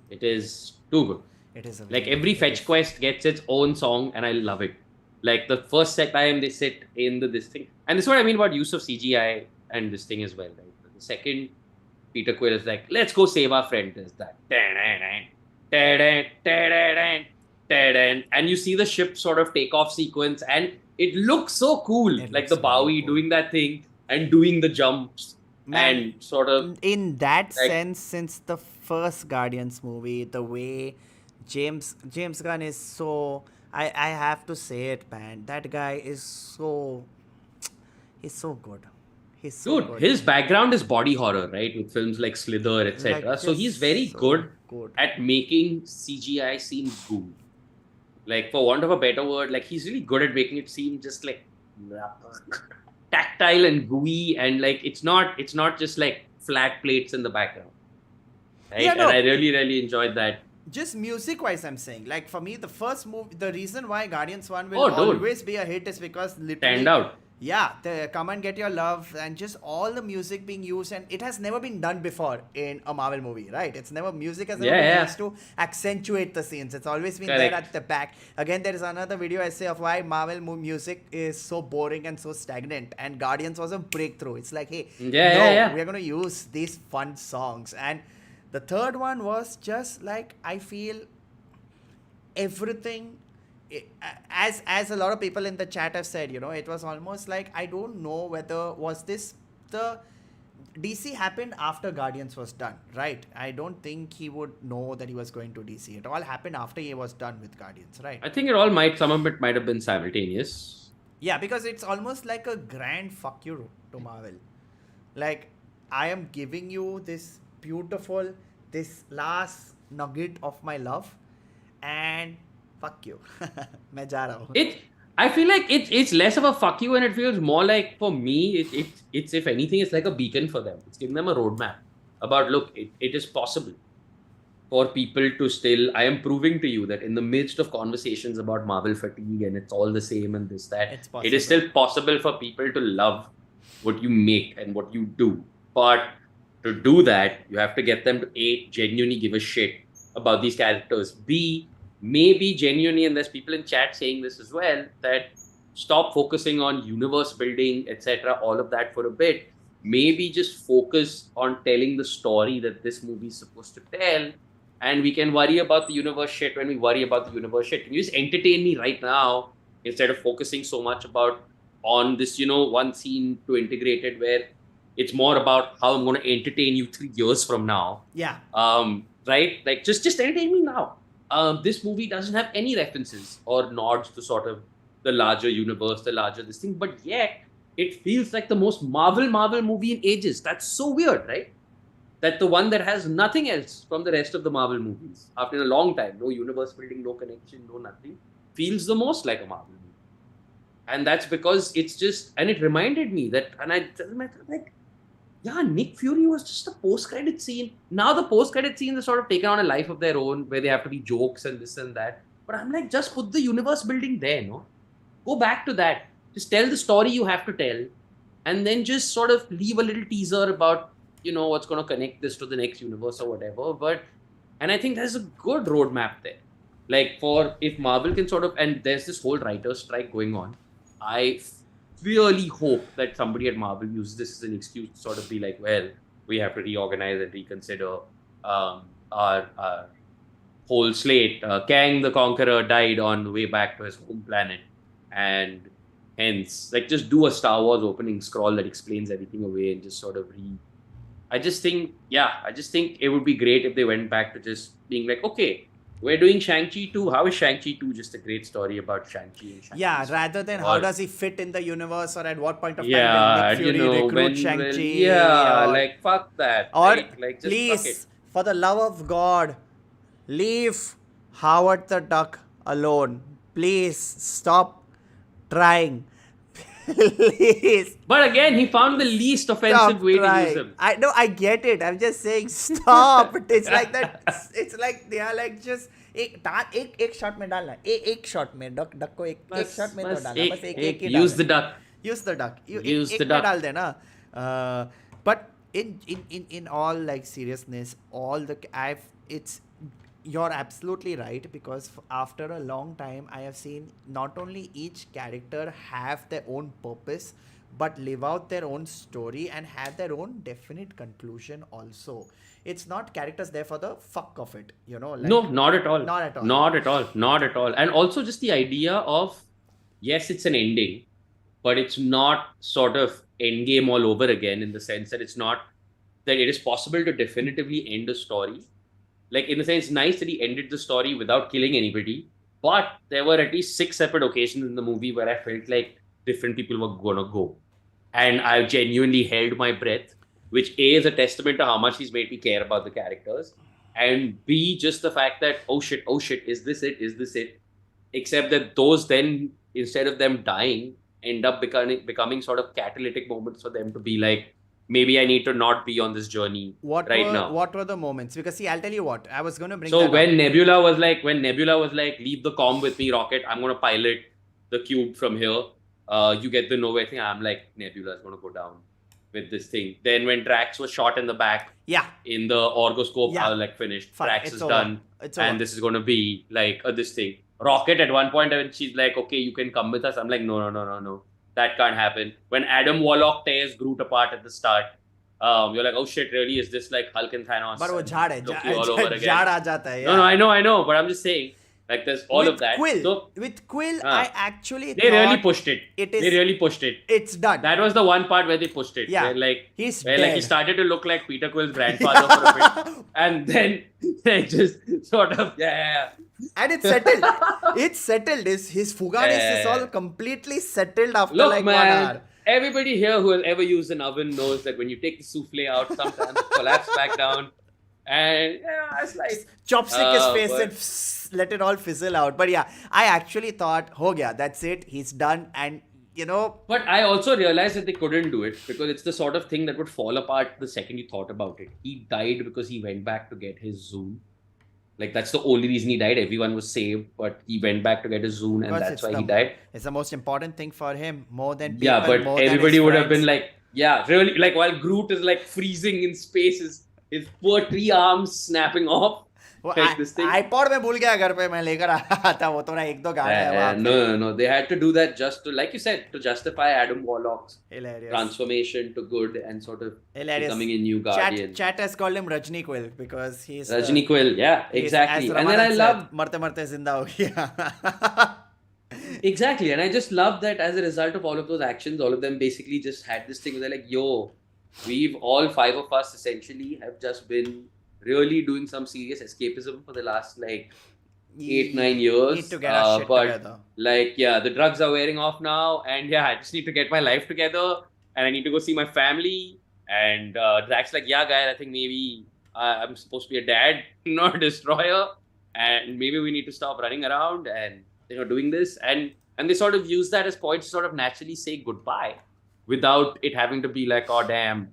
It is too good. It is a Like very every it fetch is. quest gets its own song, and I love it. Like the first set time they sit in this thing, and this is what I mean about use of CGI and this thing as well. Right? The second Peter Quill is like, "Let's go save our friend." There's that, and you see the ship sort of take off sequence, and it looks so cool. It Like looks the very Bowie cool. doing that thing and doing the jumps Man, and sort of in that like sense, since the first Guardians movie, the way James Gunn is so, I have to say it, man. That guy is so, he's so good. He's so dude, good. his background is body horror, right? With films like Slither, Like, etc. So he's very just so good good. at making CGI seem cool. Like, for want of a better word, like he's really good at making it seem just like tactile and gooey, and like it's not just like flat plates in the background, Yeah, right? And I no, really enjoyed that. just music wise, I'm saying, like, for me, the first movie, the reason why Guardians 1 will Oh, dude, always be a hit is because stand literally, out. yeah, the Come and Get Your Love and just all the music being used, and it has never been done before in a Marvel movie, right? It's never, music has never Yeah, been yeah, used to accentuate the scenes. It's always been there at correct. the back. Again, there is another video essay of why Marvel music is so boring and so stagnant, and Guardians was a breakthrough. It's like, hey, Yeah, yeah, no, yeah. we are going to use these fun songs. And the third one was just like, I feel everything, as a lot of people in the chat have said, it was almost like, I don't know whether was this the DC happened after Guardians was done, right? I don't think he would know that he was going to DC. It all happened after he was done with Guardians, right? I think some of it might have been simultaneous. Yeah, because it's almost like a grand fuck you to Marvel. Like, I am giving you this beautiful, this last nugget of my love, and fuck you. मैं जा रहा हूँ. It, I feel like it's less of a fuck you, and it feels more like for me, it's if anything, it's like a beacon for them. It's giving them a roadmap about look, it is possible for people to still. I am proving to you that in the midst of conversations about Marvel fatigue and it's all the same and this that, It's it is possible. still possible for people to love what you make and what you do. But to do that, you have to get them to A, genuinely give a shit about these characters. B, maybe genuinely, and there's people in chat saying this as well, that stop focusing on universe building, etc., all of that for a bit. Maybe just focus on telling the story that this movie is supposed to tell, and we can worry about the universe shit when we worry about the universe shit. Can you just entertain me right now instead of focusing so much about on this, one scene to integrate it where it's more about how I'm going to entertain you 3 years from now. Yeah. Right? Like just entertain me now. This movie doesn't have any references or nods to sort of the larger universe, the larger this thing, but yet it feels like the most Marvel movie in ages. That's so weird, right? That the one that has nothing else from the rest of the Marvel movies after a long time, no universe building, no connection, no nothing, feels the most like a Marvel movie. And that's because it's just, and it reminded me that, and I like, yeah, Nick Fury was just a post-credit scene. Now the post-credit scenes are sort of taken on a life of their own, where they have to be jokes and this and that. But I'm like, just put the universe building there, no? Go back to that. Just tell the story you have to tell, and then just sort of leave a little teaser about, what's going to connect this to the next universe or whatever. And I think there's a good roadmap there. Like for if Marvel can sort of, and there's this whole writer's strike going on. I really hope that somebody at Marvel uses this as an excuse to sort of be like, well, we have to reorganize and reconsider our whole slate. Kang the Conqueror died on the way back to his home planet, and hence, like, just do a Star Wars opening scroll that explains everything away and just sort of I just think, it would be great if they went back to just being like, okay, we're doing Shang-Chi 2. How is Shang-Chi 2 just a great story about Shang-Chi and Shang-Chi's Yeah, family? rather than how Or, does he fit in the universe, or at what point of time will Nick yeah, Fury recruit when will, Shang-Chi, yeah, or like, fuck that, or right? Like, just fuck it. please, for the love of God, leave Howard the Duck alone. Please stop trying. Please But again, he found the least offensive stop way to use trying. him. I know, I get it. I'm just saying stop. It's like that. It's like they are like just एक shot में डालना एक shot में duck को एक shot में तो डालना बस एक ही Use डालना the duck. use the duck Use the एक में duck. डाल देना but in all like seriousness all the I've it's you're absolutely right because after a long time I have seen not only each character have their own purpose but live out their own story and have their own definite conclusion also. It's not characters there for the fuck of it, you know, like No, not at all. not at all. Not at all. Not at all. And also just the idea of, yes, it's an ending, but it's not sort of endgame all over again in the sense that it's not that it is possible to definitively end a story. Like, in the sense, nice that he ended the story without killing anybody, but there were at least 6 separate occasions in the movie where I felt like different people were gonna go. And I genuinely held my breath, which A is a testament to how much he's made me care about the characters, and B, just the fact that, oh shit, is this it? Is this it? Except that those then, instead of them dying, end up becoming sort of catalytic moments for them to be like, maybe I need to not be on this journey now. What were the moments? Because see, I'll tell you what I was going to bring. So that when up. Nebula was like, leave the comm with me, Rocket. I'm gonna pilot the cube from here. You get the nowhere thing. I'm like, Nebula's gonna go down with this thing. Then when Drax was shot in the back, yeah, in the orgoscope, Yeah. I was like, finished. Fine, Drax it's is over. done, It's and over. this is gonna be like this thing. Rocket at one point, when she's like, okay, you can come with us. I'm like, no. That can't happen. When Adam Warlock tears Groot apart at the start, you're like, oh shit, really? Is this like Hulk and Thanos? But वो and झाड़ है Loki all over again? झाड़ आ जाता है. No, I know, but I'm just saying, like, there's all with of that. Quill, So with Quill, I actually they really thought pushed it. They really pushed it. it's done. That was the one part where they pushed it. Yeah. Where, like, He's like he dead. started to look like Peter Quill's grandfather for a bit, and then they just sort of And it's settled. It's settled. His Fugaris is all completely settled after Look, like 1 man. hour. Everybody here who has ever used an oven knows that when you take the souffle out, sometimes it collapses back down, and it's like Chopstick his face but- and let it all fizzle out. But yeah, I actually thought, ho gaya, that's it. He's done. And you know, But I also realized that they couldn't do it because it's the sort of thing that would fall apart the second you thought about it. He died because he went back to get his Zune. Like, that's the only reason he died. Everyone was saved, but he went back to get his Zune, and Because that's it's why the- he died. it's the most important thing for him. More than people, Yeah, but more than everybody his would have friends. been like, yeah, really, like, while Groot is like freezing in space, his poor 3 arms snapping off. वो Like this thing. iPod में भूल गया घर पे मैं लेकर आया था वो तो ना 1-2 गाने हैं वहाँ पे. No. They had to do that just to, like you said, to justify Adam Warlock's Hilarious. transformation to good and sort of Hilarious. becoming a new guardian. Chat has called him Rajni Quill because he's Rajni Quill, yeah, exactly. And then I love मरते मरते जिंदा हो गया. exactly, and I just love that as a result of all of those actions, all of them basically just had this thing where they're like, yo, we've all 5 of us essentially have just been really doing some serious escapism for the last like 8-9 years. Need to get our shit but together. like, yeah, the drugs are wearing off now, and yeah, I just need to get my life together, and I need to go see my family. And Drax like, yeah, guys, I think maybe I'm supposed to be a dad, not a destroyer, and maybe we need to stop running around and doing this, and they sort of use that as points to sort of naturally say goodbye without it having to be like, oh damn,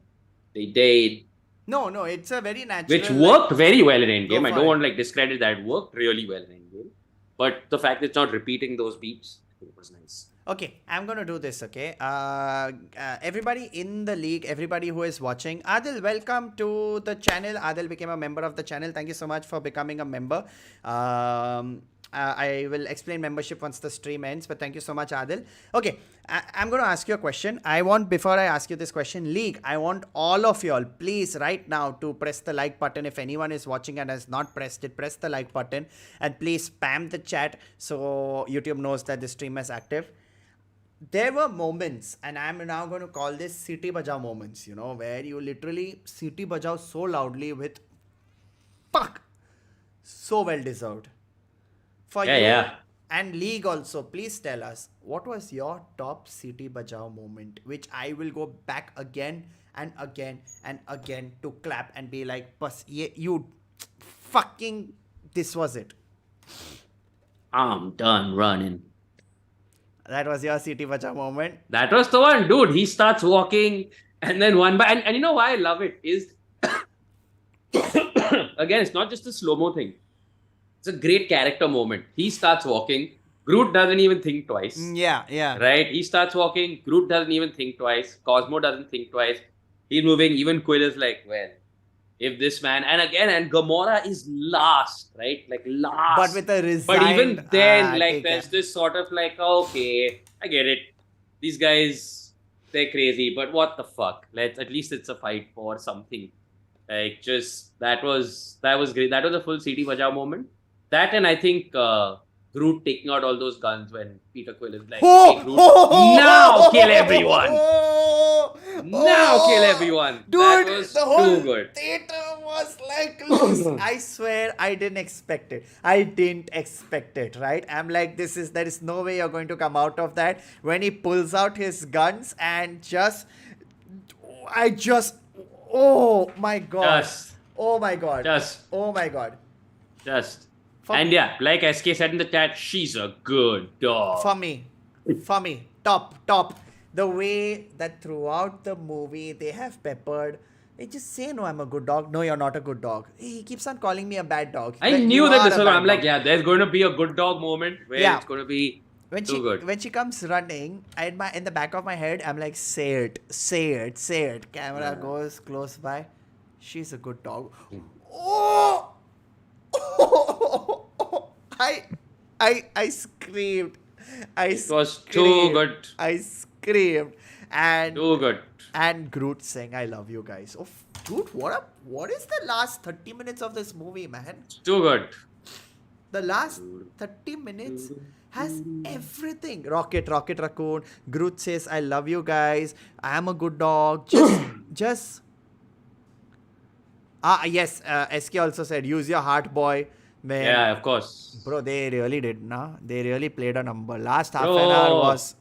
they died. No, it's a very natural. Which worked very well in Endgame. Go I for don't it. want to like discredit that. It worked really well in Endgame. But the fact that it's not repeating those beats, it was nice. Okay, I'm gonna do this. Okay, everybody in the league, everybody who is watching, Adel, welcome to the channel. Adel became a member of the channel. Thank you so much for becoming a member. I will explain membership once the stream ends, but thank you so much, Adel. Okay, I'm going to ask you a question. Before I ask you this question, League, I want all of y'all, please, right now, to press the like button. If anyone is watching and has not pressed it, press the like button and please spam the chat so YouTube knows that the stream is active. There were moments, and I'm now going to call this city bajao moments, where you literally city bajao so loudly with fuck, so well deserved. For Yeah, you yeah. and League also, please tell us what was your top city bajao moment, which I will go back again and again and again to clap and be like, "Bas, you fucking, this was it." I'm done running. That was your city bajao moment. That was the one, dude. He starts walking, and then one by, and you know why I love it is, again, it's not just a slow mo thing. It's a great character moment. He starts walking. Groot doesn't even think twice. Yeah. Right? He starts walking. Groot doesn't even think twice. Cosmo doesn't think twice. He's moving. Even Quill is like, well, if this man, and Gamora is last, right? Like last. But with a resigned... But even then, like, take there's care. this sort of like, okay, I get it. These guys, they're crazy, but what the fuck? At least it's a fight for something. Like, just, that was great. That was a full CD Bajao moment. That, and I think Groot taking out all those guns when Peter Quill is like, hey, Groot, now kill everyone! Now kill everyone! Dude, that was the whole too good. theater was like, I swear I didn't expect it. Right? I'm like, there is no way you're going to come out of that. When he pulls out his guns and oh my god. Oh my god. And yeah, like SK said in the chat, she's a good dog. For me, top. The way that throughout the movie they have peppered, they just say, no, I'm a good dog. No, you're not a good dog. He keeps on calling me a bad dog. I knew that this was, I'm like, yeah, there's going to be a good dog moment where it's going to be good. When she comes running, in the back of my head, I'm like, say it. Camera goes close by. She's a good dog. Oh! I screamed. It was too good. I screamed. And too good. And Groot saying, I love you guys. Oh, dude, what is the last 30 minutes of this movie, man? Too good. The last 30 minutes has everything. Rocket Raccoon. Groot says, I love you guys. I am a good dog. Just. Yes. SK also said, use your heart, boy. Man, yeah, of course. Bro, they really did, nah? They really played a number. Last half an hour was...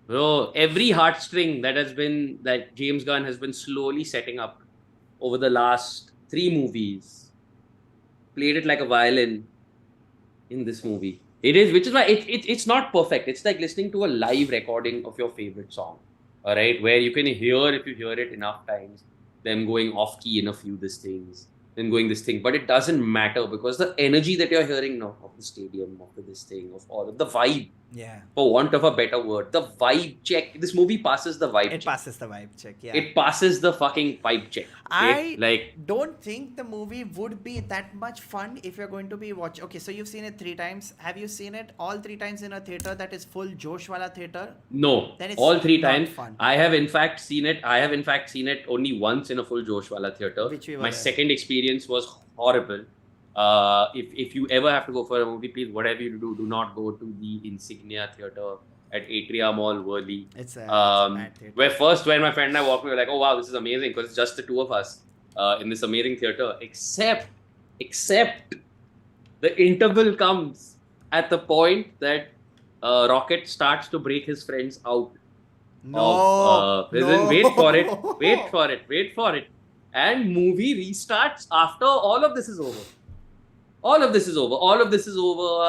Bro, every heartstring that James Gunn has been slowly setting up over the last 3 movies, played it like a violin in this movie. It is, which is why it's not perfect. It's like listening to a live recording of your favorite song, all right, where you can hear, if you hear it enough times, them going off key in a few things. Then going this thing, but it doesn't matter because the energy that you're hearing now of the stadium, of this thing, of all of the vibe, for want of a better word, the vibe check. This movie passes the vibe check. It passes the vibe check, yeah. It passes the fucking vibe check. I don't think the movie would be that much fun if you're going to be watching. Okay, so you've seen it 3 times. Have you seen it all 3 times in a theater that is full Josh wala theater? No, then it's all 3 times. Fun. I have in fact seen it only once in a full Josh wala theater. My second experience was horrible. If you ever have to go for a movie, please, whatever you do not go to the Insignia Theatre at Atria Mall, Worli. It's a bad theatre. When my friend and I walked, we were like, oh wow, this is amazing because it's just the 2 of us in this amazing theatre. Except the interval comes at the point that Rocket starts to break his friends out. Wait for it. And movie restarts after all of this is over.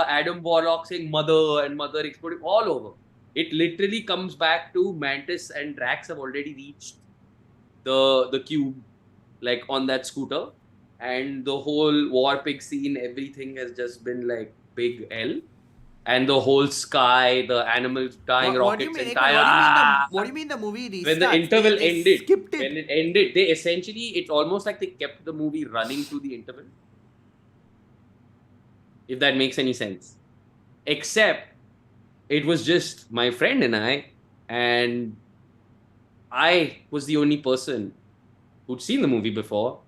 Adam Warlock saying mother and mother exploding, all over. It literally comes back to Mantis and Drax have already reached the cube, like on that scooter. And the whole War Pig scene, everything has just been like big L. And the whole sky, the animals dying, rockets and tires. What do you mean the movie restarts? When the interval ended, skipped it. When it ended, they essentially, it's almost like they kept the movie running through the interval. If that makes any sense. except it was just my friend and I was the only person who'd seen the movie before.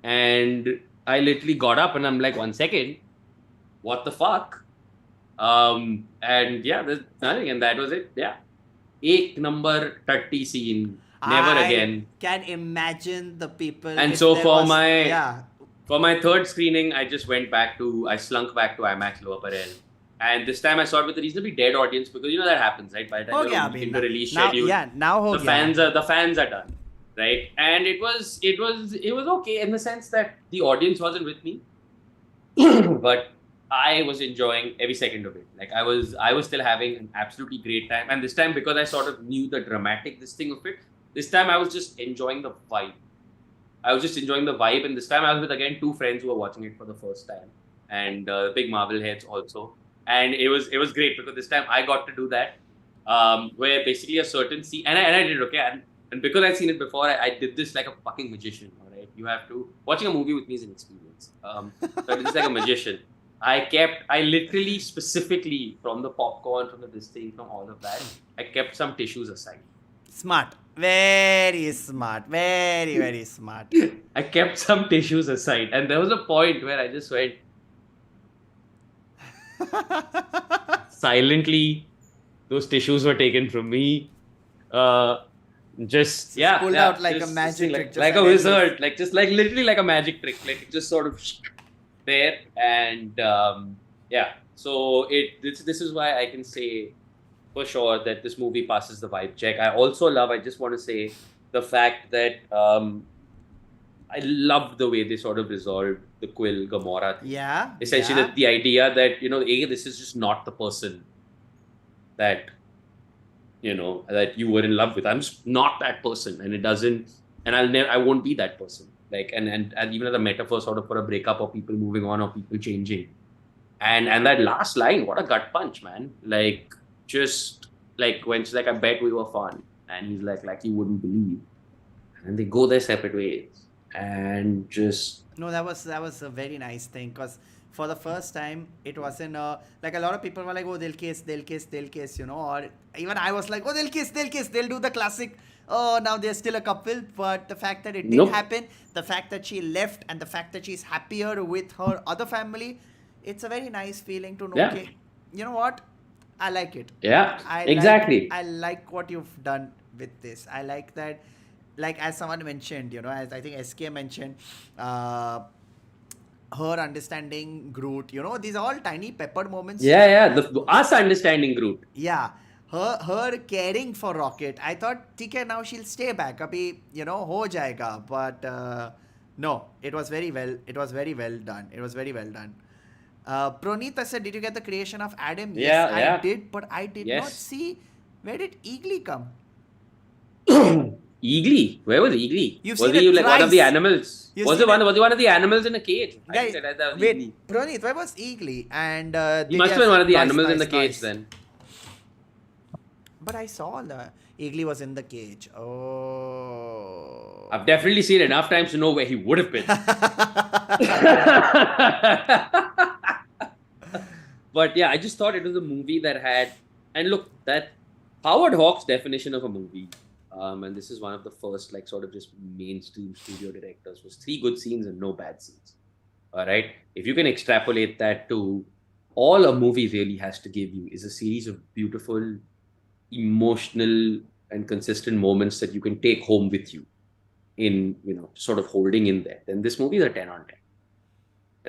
And I literally got up and I'm like, 1 second, what the fuck? And yeah, there's nothing, and that was it. Yeah. Ek number 30 scene. Never again. I can imagine the people. And if so there for was- my yeah, for my third screening, I slunk back to IMAX Lower Parel. And this time I saw it with a reasonably dead audience because that happens, right? By the time हो you're गया a week अभी into release now, schedule, yeah, now हो the गया. fans are done, right? And it was okay in the sense that the audience wasn't with me, but I was enjoying every second of it. Like I was still having an absolutely great time. And this time, because I sort of knew the dramatic this thing of it, this time I was just enjoying the vibe. And this time I was with again 2 friends who were watching it for the first time, and big Marvel heads also. And it was great because this time I got to do that, where basically a certain scene, and I did it, okay, and because I'd seen it before, I did this like a fucking magician. All right, you have to watching a movie with me is an experience. So I did this like a magician. I literally specifically from the popcorn, from this thing, from all of that, I kept some tissues aside. Smart, very smart, very very smart. I kept some tissues aside, and there was a point where I just went silently. Those tissues were taken from me. Just pulled out like a magic trick, like a wizard, like literally like a magic trick, like it just sort of there, and yeah. So this is why I can say for sure that this movie passes the vibe check. I just want to say the fact that I loved the way they sort of resolved the Quill Gamora thing. Yeah. Essentially, yeah. the idea that this is just not the person that that you were in love with. I'm just not that person, and it doesn't, and I won't be that person. Like, and even as a metaphor sort of for a breakup or people moving on or people changing, and that last line, what a gut punch, man! Like, just like when she's like, I bet we were fun, and he's like you wouldn't believe, and they go their separate ways, and just No, that was a very nice thing because for the first time it wasn't like a lot of people were like, oh, they'll kiss, or even I was like, oh, they'll kiss, they'll do the classic. Oh, now they're still a couple, but the fact that it didn't Nope. happen, the fact that she left, and the fact that she's happier with her other family, it's a very nice feeling to know. Yeah. Okay, you know what? I like it. yeah, I exactly. I like what you've done with this. I like that, like as someone mentioned, as I think SK mentioned, her understanding Groot. These are all tiny peppered moments. Yeah. Us understanding Groot. Yeah. Her caring for Rocket. I thought, okay, now she'll stay back. Abhi, ho jayega. But no, it was very well. It was very well done. Pronita said, did you get the creation of Adam? Yes, Yeah. I did, but I did not Yes. see where did Eagly come. Eagly? Where was Eagly? You've Was seen he it like one of the thrice. animals? You've Was seen he one of the animals in a cage? I Guys, think that was Eagly. wait, Pranit, where was Eagly? And He must have been one of the animals in the cage nice. then. But I saw the Eagly was in the cage. Oh. I've definitely seen enough times to know where he would have been. But yeah, I just thought it was a movie that had, and look, that Howard Hawks' definition of a movie, and this is one of the first like sort of just mainstream studio directors, was 3 good scenes and no bad scenes. All right, if you can extrapolate that to all a movie really has to give you is a series of beautiful, emotional, and consistent moments that you can take home with you in sort of holding in there, then this movie is a 10 on 10,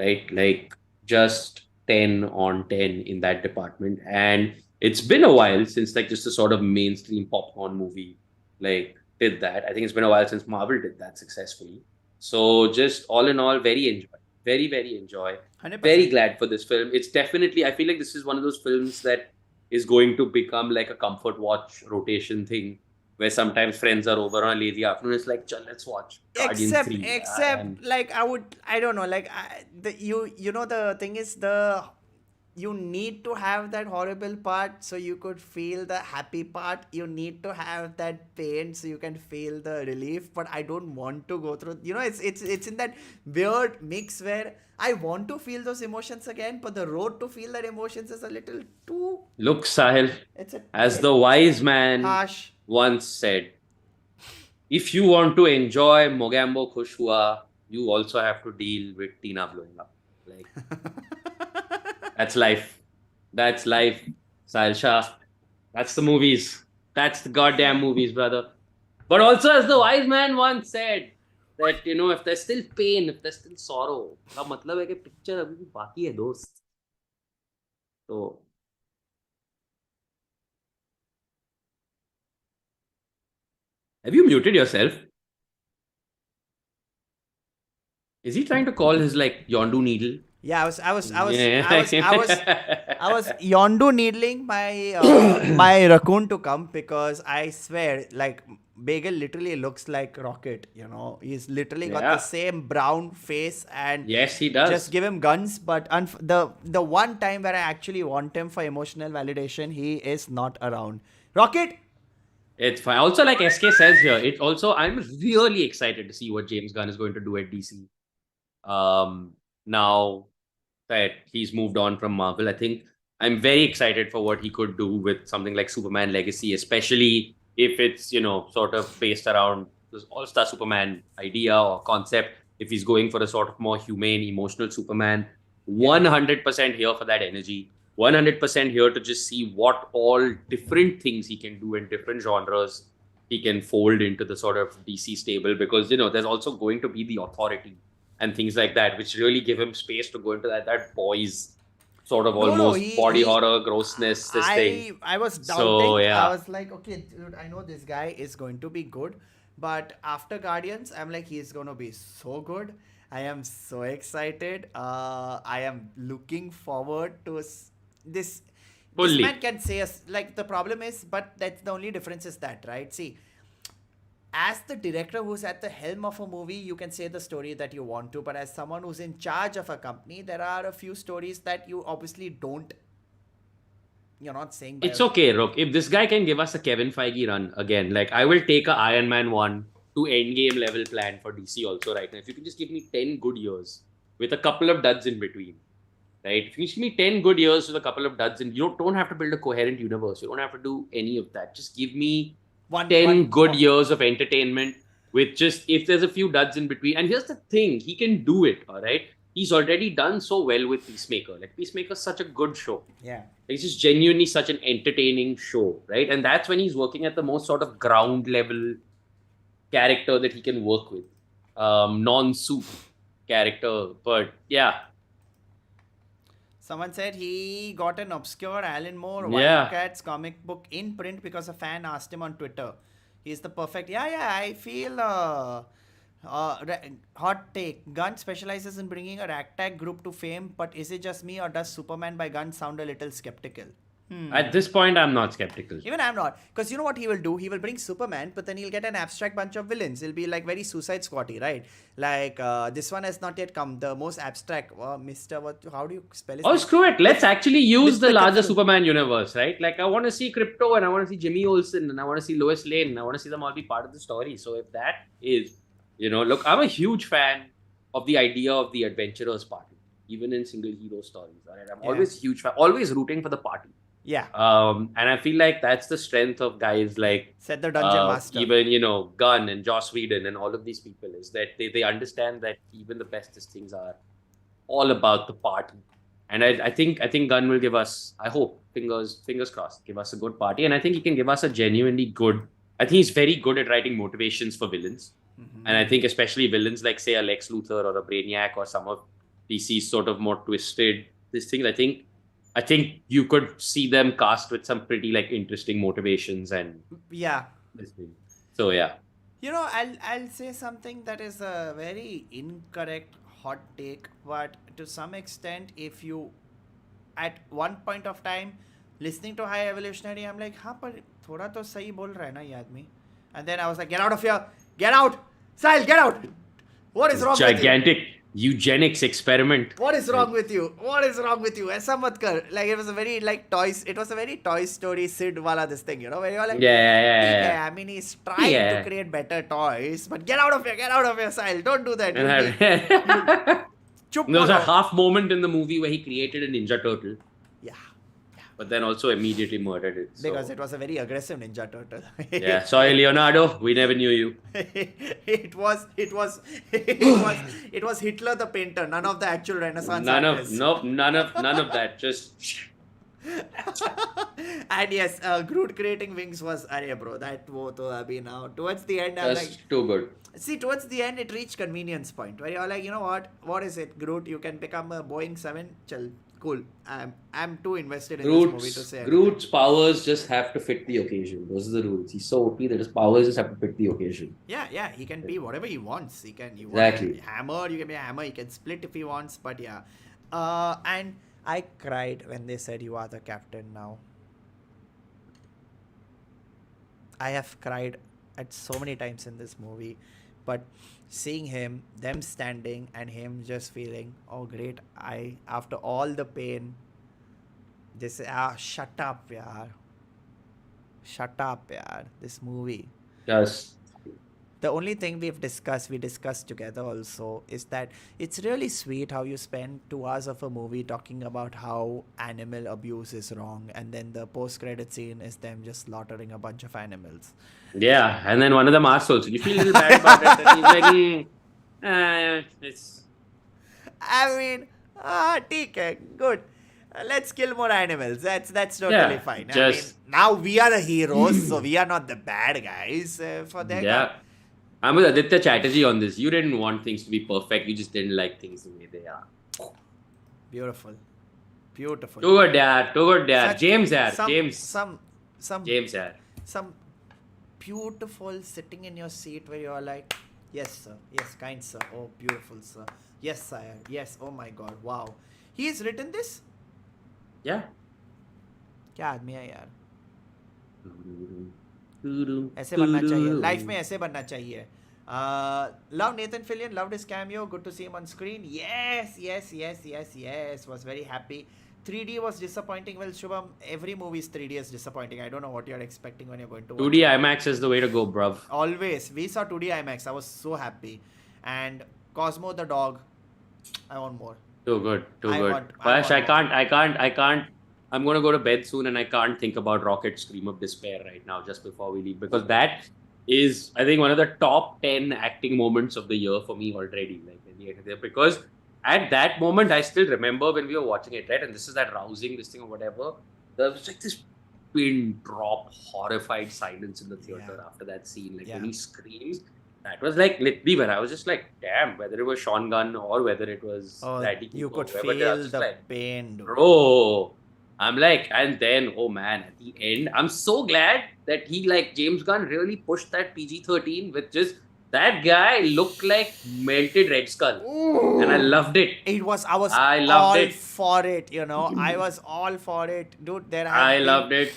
right? Like just 10 on 10 in that department. And it's been a while since like just a sort of mainstream popcorn movie like did that. I think it's been a while since Marvel did that successfully. So just all in all, very enjoy. 100%. Very glad for this film. It's definitely, I feel like this is one of those films that is going to become like a comfort watch rotation thing where sometimes friends are over on a lazy afternoon. It's like, chal, let's watch Guardians 3. Except, like I don't know, like the thing is you need to have that horrible part so you could feel the happy part. You need to have that pain so you can feel the relief. But I don't want to go through. It's in that weird mix where I want to feel those emotions again, but the road to feel that emotions is a little too. Look, Sahil, It's a as the bit wise man harsh. once said, if you want to enjoy Mogambo Khush Hua, you also have to deal with Tina blowing up. Like, that's life. That's life, Sahil Shah. That's the movies. That's the goddamn movies, brother. But also, as the wise man once said, that, if there's still pain, if there's still sorrow, का मतलब है कि picture अभी भी बाकी है दोस्त. So, have you muted yourself? Is he trying to call his Yondu needle? Yeah, I was Yeah. yondu needling my my raccoon to come, because I swear, like, Bagel literally looks like Rocket. He's literally got Yeah. the same brown face, and Yes, he does. just give him guns. But the one time where I actually want him for emotional validation, he is not around. Rocket. It's fine. Also, like SK says here, I'm really excited to see what James Gunn is going to do at DC. Now that he's moved on from Marvel, I think I'm very excited for what he could do with something like Superman Legacy, especially if it's, sort of based around this All-Star Superman idea or concept. If he's going for a sort of more humane, emotional Superman, 100% here for that energy. 100% here to just see what all different things he can do in different genres he can fold into the sort of DC stable, because there's also going to be the Authority and things like that, which really give him space to go into that boys sort of almost body horror grossness. Thing. I was doubting. So, yeah. I was like, okay, dude, I know this guy is going to be good, but after Guardians, I'm like, he's gonna be so good. I am so excited. I am looking forward to this. Fully. This man can say us, like, the problem is, but that's the only difference is that, right? See, as the director who's at the helm of a movie, you can say the story that you want to, but as someone who's in charge of a company, there are a few stories that you obviously don't. You're not saying. It's okay, Rook. If this guy can give us a Kevin Feige run again, like, I will take a Iron Man 1 to Endgame level plan for DC also right now. If you can just give me 10 good years with a couple of duds in between, right? If you give me 10 good years with a couple of duds, and you don't have to build a coherent universe, you don't have to do any of that. Just give me 10 good years of entertainment with just, if there's a few duds in between. And here's the thing, he can do it, all right? He's already done so well with Peacemaker. Like, Peacemaker's such a good show. Yeah. It's just genuinely such an entertaining show, right? And that's when he's working at the most sort of ground level character that he can work with. Non-soup character. But yeah. Someone said he got an obscure Alan Moore Yeah. Wildcats comic book in print because a fan asked him on Twitter. He's the perfect. Yeah. I feel hot take. Gunn specializes in bringing a ragtag group to fame, but is it just me, or does Superman by Gunn sound a little skeptical? At this point, I'm not skeptical. Even I'm not. Because you know what he will do? He will bring Superman, but then he'll get an abstract bunch of villains. He'll be like very Suicide Squatty, right? Like, this one has not yet come. The most abstract, Mr. What? How do you spell his name? Screw it. Let's actually use Mr. the larger Cthulhu. Superman universe, right? Like, I want to see Crypto, and I want to see Jimmy Olsen, and I want to see Lois Lane, and I want to see them all be part of the story. So if that is, look, I'm a huge fan of the idea of the adventurers party, even in single hero stories. All right? I'm always a huge fan, always rooting for the party. Yeah. And I feel like that's the strength of guys like Said the Dungeon Master. Even, Gunn and Joss Whedon and all of these people, is that they understand that even the bestest things are all about the party. And I think Gunn will give us, I hope, fingers crossed, give us a good party. And I think he can give us a genuinely good, I think he's very good at writing motivations for villains. Mm-hmm. And I think especially villains like, say, a Lex Luthor or a Brainiac or some of DC's sort of more twisted these things. I think you could see them cast with some pretty interesting motivations and this thing. So yeah. I'll say something that is a very incorrect hot take, but to some extent, if you at one point of time listening to High Evolutionary, I'm like, हाँ पर थोड़ा तो सही बोल रहा है ना ये आदमी. And then I was like, get out of here, get out, Sahil, get out. What is wrong with you? eugenics experiment. What is wrong with you? What is wrong with you? ऐसा मत कर. Like it was a very like toys. It was a very Toy Story Sid wala this thing, you know, where you're like, Yeah. "Okay, I mean, he's trying to create better toys, but get out of here, Sahil. Don't do that. Chup There was a karo." half moment in the movie where he created a Ninja Turtle, Yeah, but then also immediately murdered it. So. because it was a very aggressive Ninja Turtle. Yeah, sorry, Leonardo, we never knew you. it was Hitler the painter. None of the actual Renaissance artists. None of that. Just And yes, Groot creating wings was, arey bro, that wo to abhi now. Towards the end, I'm like, just too good. see, towards the end, it reached convenience point where you're like, you know what is it, Groot? You can become a Boeing 7. Chal, cool. I'm too invested in this movie to say anything. Groot's powers just have to fit the occasion. Those are the rules. He's so OP that his powers just have to fit the occasion. Yeah, he can be whatever he wants. He can, Exactly. Hammer, you can be a hammer. He can split if he wants. But yeah, and I cried when they said you are the captain now. I have cried at so many times in this movie, but seeing him, them standing, and him just feeling, oh great, after all the pain, this shut up, yaar. Shut up, yaar. This movie. Just The only thing we discussed together also, is that it's really sweet how you spend 2 hours of a movie talking about how animal abuse is wrong, and then the post-credit scene is them just slaughtering a bunch of animals. yeah, and then one of them asks also, you feel a little bad about it. And he's like, it's I mean, ठीक है, good. Let's kill more animals. That's totally fine. I mean, now we are the heroes, so we are not the bad guys. For their yeah. I'm with Aditya Chatterjee on this. You didn't want things to be perfect. You just didn't like things the way they are. Beautiful. Too good, Dad. James, Dad. James, some beautiful sitting in your seat where you're like, yes, sir. Yes, kind sir. Oh, beautiful, sir. Yes, sire. Yes. Oh my God. Wow. He's written this? Yeah. क्या आदमी है यार? ऐसे बनना चाहिए. Life में ऐसे बनना चाहिए. Love Nathan Fillion. Loved his cameo. Good to see him on screen. Yes. Was very happy. 3D was disappointing. Well, Shubham, every movie's 3D is disappointing. I don't know what you're expecting when you're going to watch 2D IMAX is the way to go, bruv. Always. We saw 2D IMAX. I was so happy. And Cosmo the dog. I want more. Too good. Pash, I can't. I'm going to go to bed soon and I can't think about Rocket's Scream of Despair right now just before we leave, because that is, I think, one of the top 10 acting moments of the year for me already. Because at that moment, I still remember when we were watching it, right? And this is that rousing, this thing or whatever. There was like this pin drop, horrified silence in the theater after that scene. Like when he screams, that was like literally when I was just like, damn, whether it was Sean Gunn or whether it was Bradley Cooper, you could whoever, feel the pain, dude. Bro. I'm like, and then, oh man, at the end, I'm so glad that James Gunn really pushed that PG-13 with just, that guy looked like melted Red Skull. Ooh. And I loved it. I was all for it, you know. I was all for it. Dude, loved it.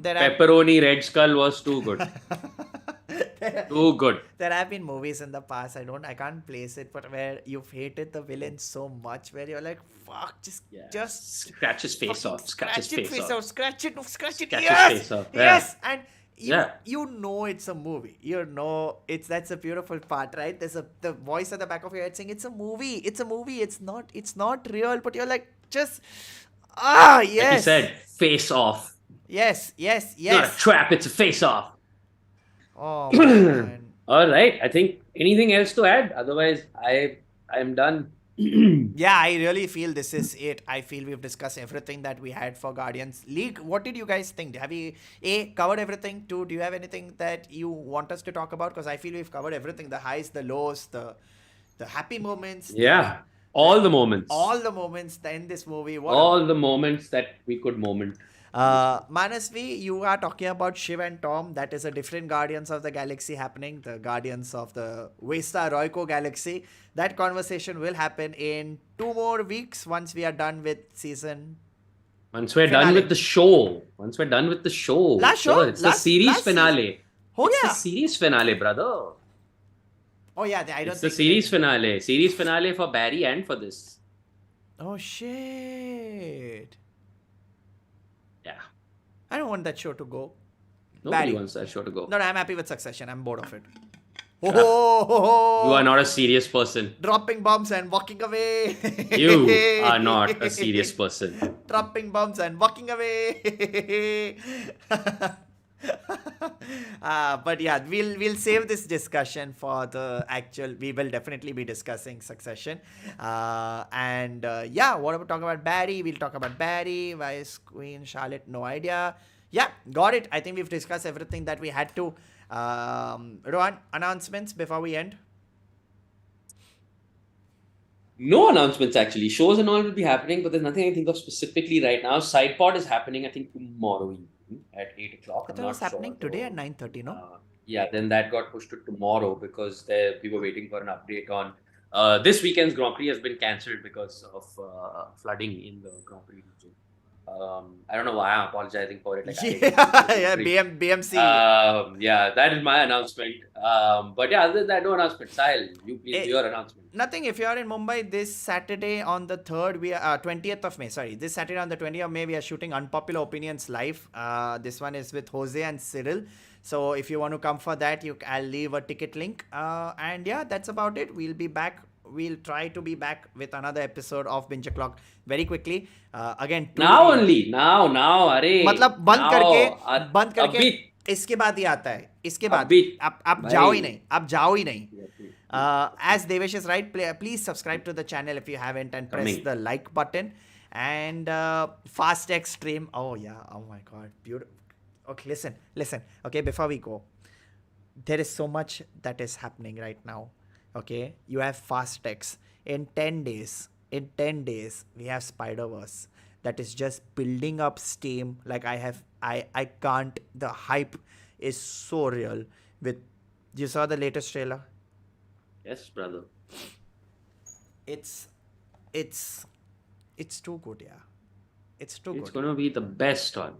Pepperoni Red Skull was too good. Too good. There have been movies in the past, I can't place it, but where you've hated the villain so much, where you're like, fuck, just scratch his face off. Scratch his face off. Scratch it. Scratch his face off. Yes. And you know it's a movie. You know that's a beautiful part, right? There's the voice at the back of your head saying it's a movie. It's not real, but you're like, just yes. Like you said, face off. Yes. Not a trap, it's a face off. Oh man. All right. I think anything else to add? Otherwise, I'm done. Yeah, I really feel this is it. I feel we've discussed everything that we had for Guardians League. What did you guys think? Have we covered everything? Do you have anything that you want us to talk about? Because I feel we've covered everything: the highs, the lows, the happy moments. Yeah, all the moments in this movie. All the moments that we could moment. Manasvi, you are talking about Shiv and Tom. That is a different Guardians of the Galaxy happening. The Guardians of the Vesta Royco Galaxy. That conversation will happen in 2 more weeks once we are done with season. Once we're done with the show. Last show? It's the series finale. It's the series finale, brother. Oh yeah, I don't It's the think series finale. Series finale for Barry and for this. Oh shit! Yeah. I don't want that show to go. Nobody Barry. wants that show to go. No, I'm happy with Succession. I'm bored of it. Shut up. You are Oh, not a serious person. dropping bombs and walking away. You are not a serious person. Dropping bombs and walking away. But yeah, we'll save this discussion for the actual. We will definitely be discussing Succession. Yeah, what about talk about Barry? We'll talk about Barry. Why is Queen Charlotte? No idea. Yeah, got it. I think we've discussed everything that we had to. Rohan, announcements before we end. No announcements actually. Shows and all will be happening, but there's nothing I think of specifically right now. Sidepod is happening, I think, tomorrow evening at 8 o'clock. I thought it was happening today at 9:30, no? Yeah, then that got pushed to tomorrow because we were waiting for an update on this weekend's Grand Prix has been cancelled because of flooding in the Grand Prix region. I don't know why I'm apologizing for it. Like, BMC. Yeah, that is my announcement. But yeah, other than that, no announcement. Sahil, you please do your announcement. Nothing. If you are in Mumbai this Saturday on the 3rd, we are 20th of May. Sorry, this Saturday on the 20th of May, we are shooting Unpopular Opinions live. This one is with Jose and Cyril. So if you want to come for that, I'll leave a ticket link. And yeah, that's about it. We'll be back. We'll try to be back with another episode of Binge-O-Clock very quickly. Again, now only. Now. अरे. मतलब बंद करके इसके बाद ही आता है. इसके बाद आप जाओ ही नहीं. आप जाओ ही नहीं. As Devesh is right, please subscribe to the channel if you haven't and press the like button. And Fast X stream. Oh yeah. Oh my God. Beautiful. Okay, listen. Okay, before we go, there is so much that is happening right now. Okay, you have Fast X. In 10 days, we have Spider-Verse that is just building up steam. Like I can't. The hype is so real. You saw the latest trailer? Yes, brother. It's too good, yeah. It's too good. It's gonna be the best one.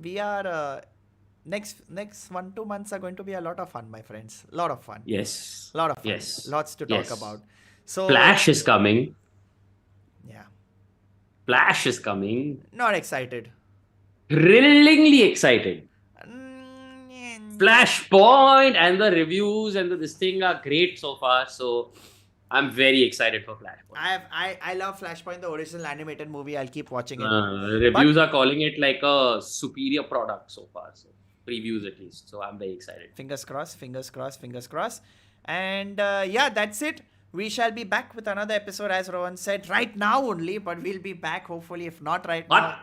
We are next 1-2 months are going to be a lot of fun, my friends. A lot of fun. Yes. Lot of fun. Yes. Lots to talk about. So Flash is coming. Yeah. Flash is coming. Not excited. Thrillingly excited. Flashpoint and the reviews and this thing are great so far. So I'm very excited for Flashpoint. I love Flashpoint, the original animated movie. I'll keep watching it. Reviews are calling it like a superior product so far. So previews at least. So I'm very excited. Fingers crossed. And yeah, that's it. We shall be back with another episode, as Rohan said, right now only. But we'll be back, hopefully, if not right now.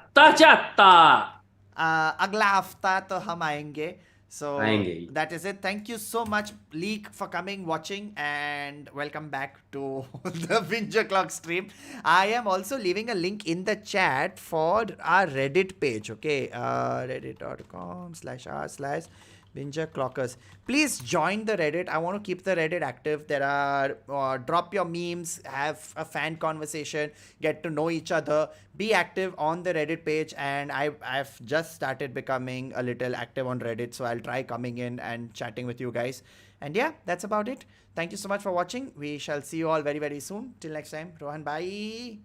अगला हफ्ता तो हम आएंगे. So that is it. Thank you so much, Leak, for coming, watching, and welcome back to the Binge-O-Clock stream. I am also leaving a link in the chat for our Reddit page. Okay, reddit.com/r/Binge-O-Clockers. Please join the Reddit. I want to keep the Reddit active. There are drop your memes, have a fan conversation, get to know each other. Be active on the Reddit page, and I've just started becoming a little active on Reddit, so I'll try coming in and chatting with you guys. And yeah, that's about it. Thank you so much for watching. We shall see you all very, very soon. Till next time, Rohan, bye.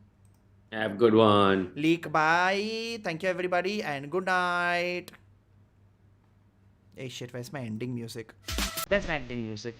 Have a good one. Leak, bye. Thank you, everybody, and good night. Hey shit, where's my ending music? That's my ending music.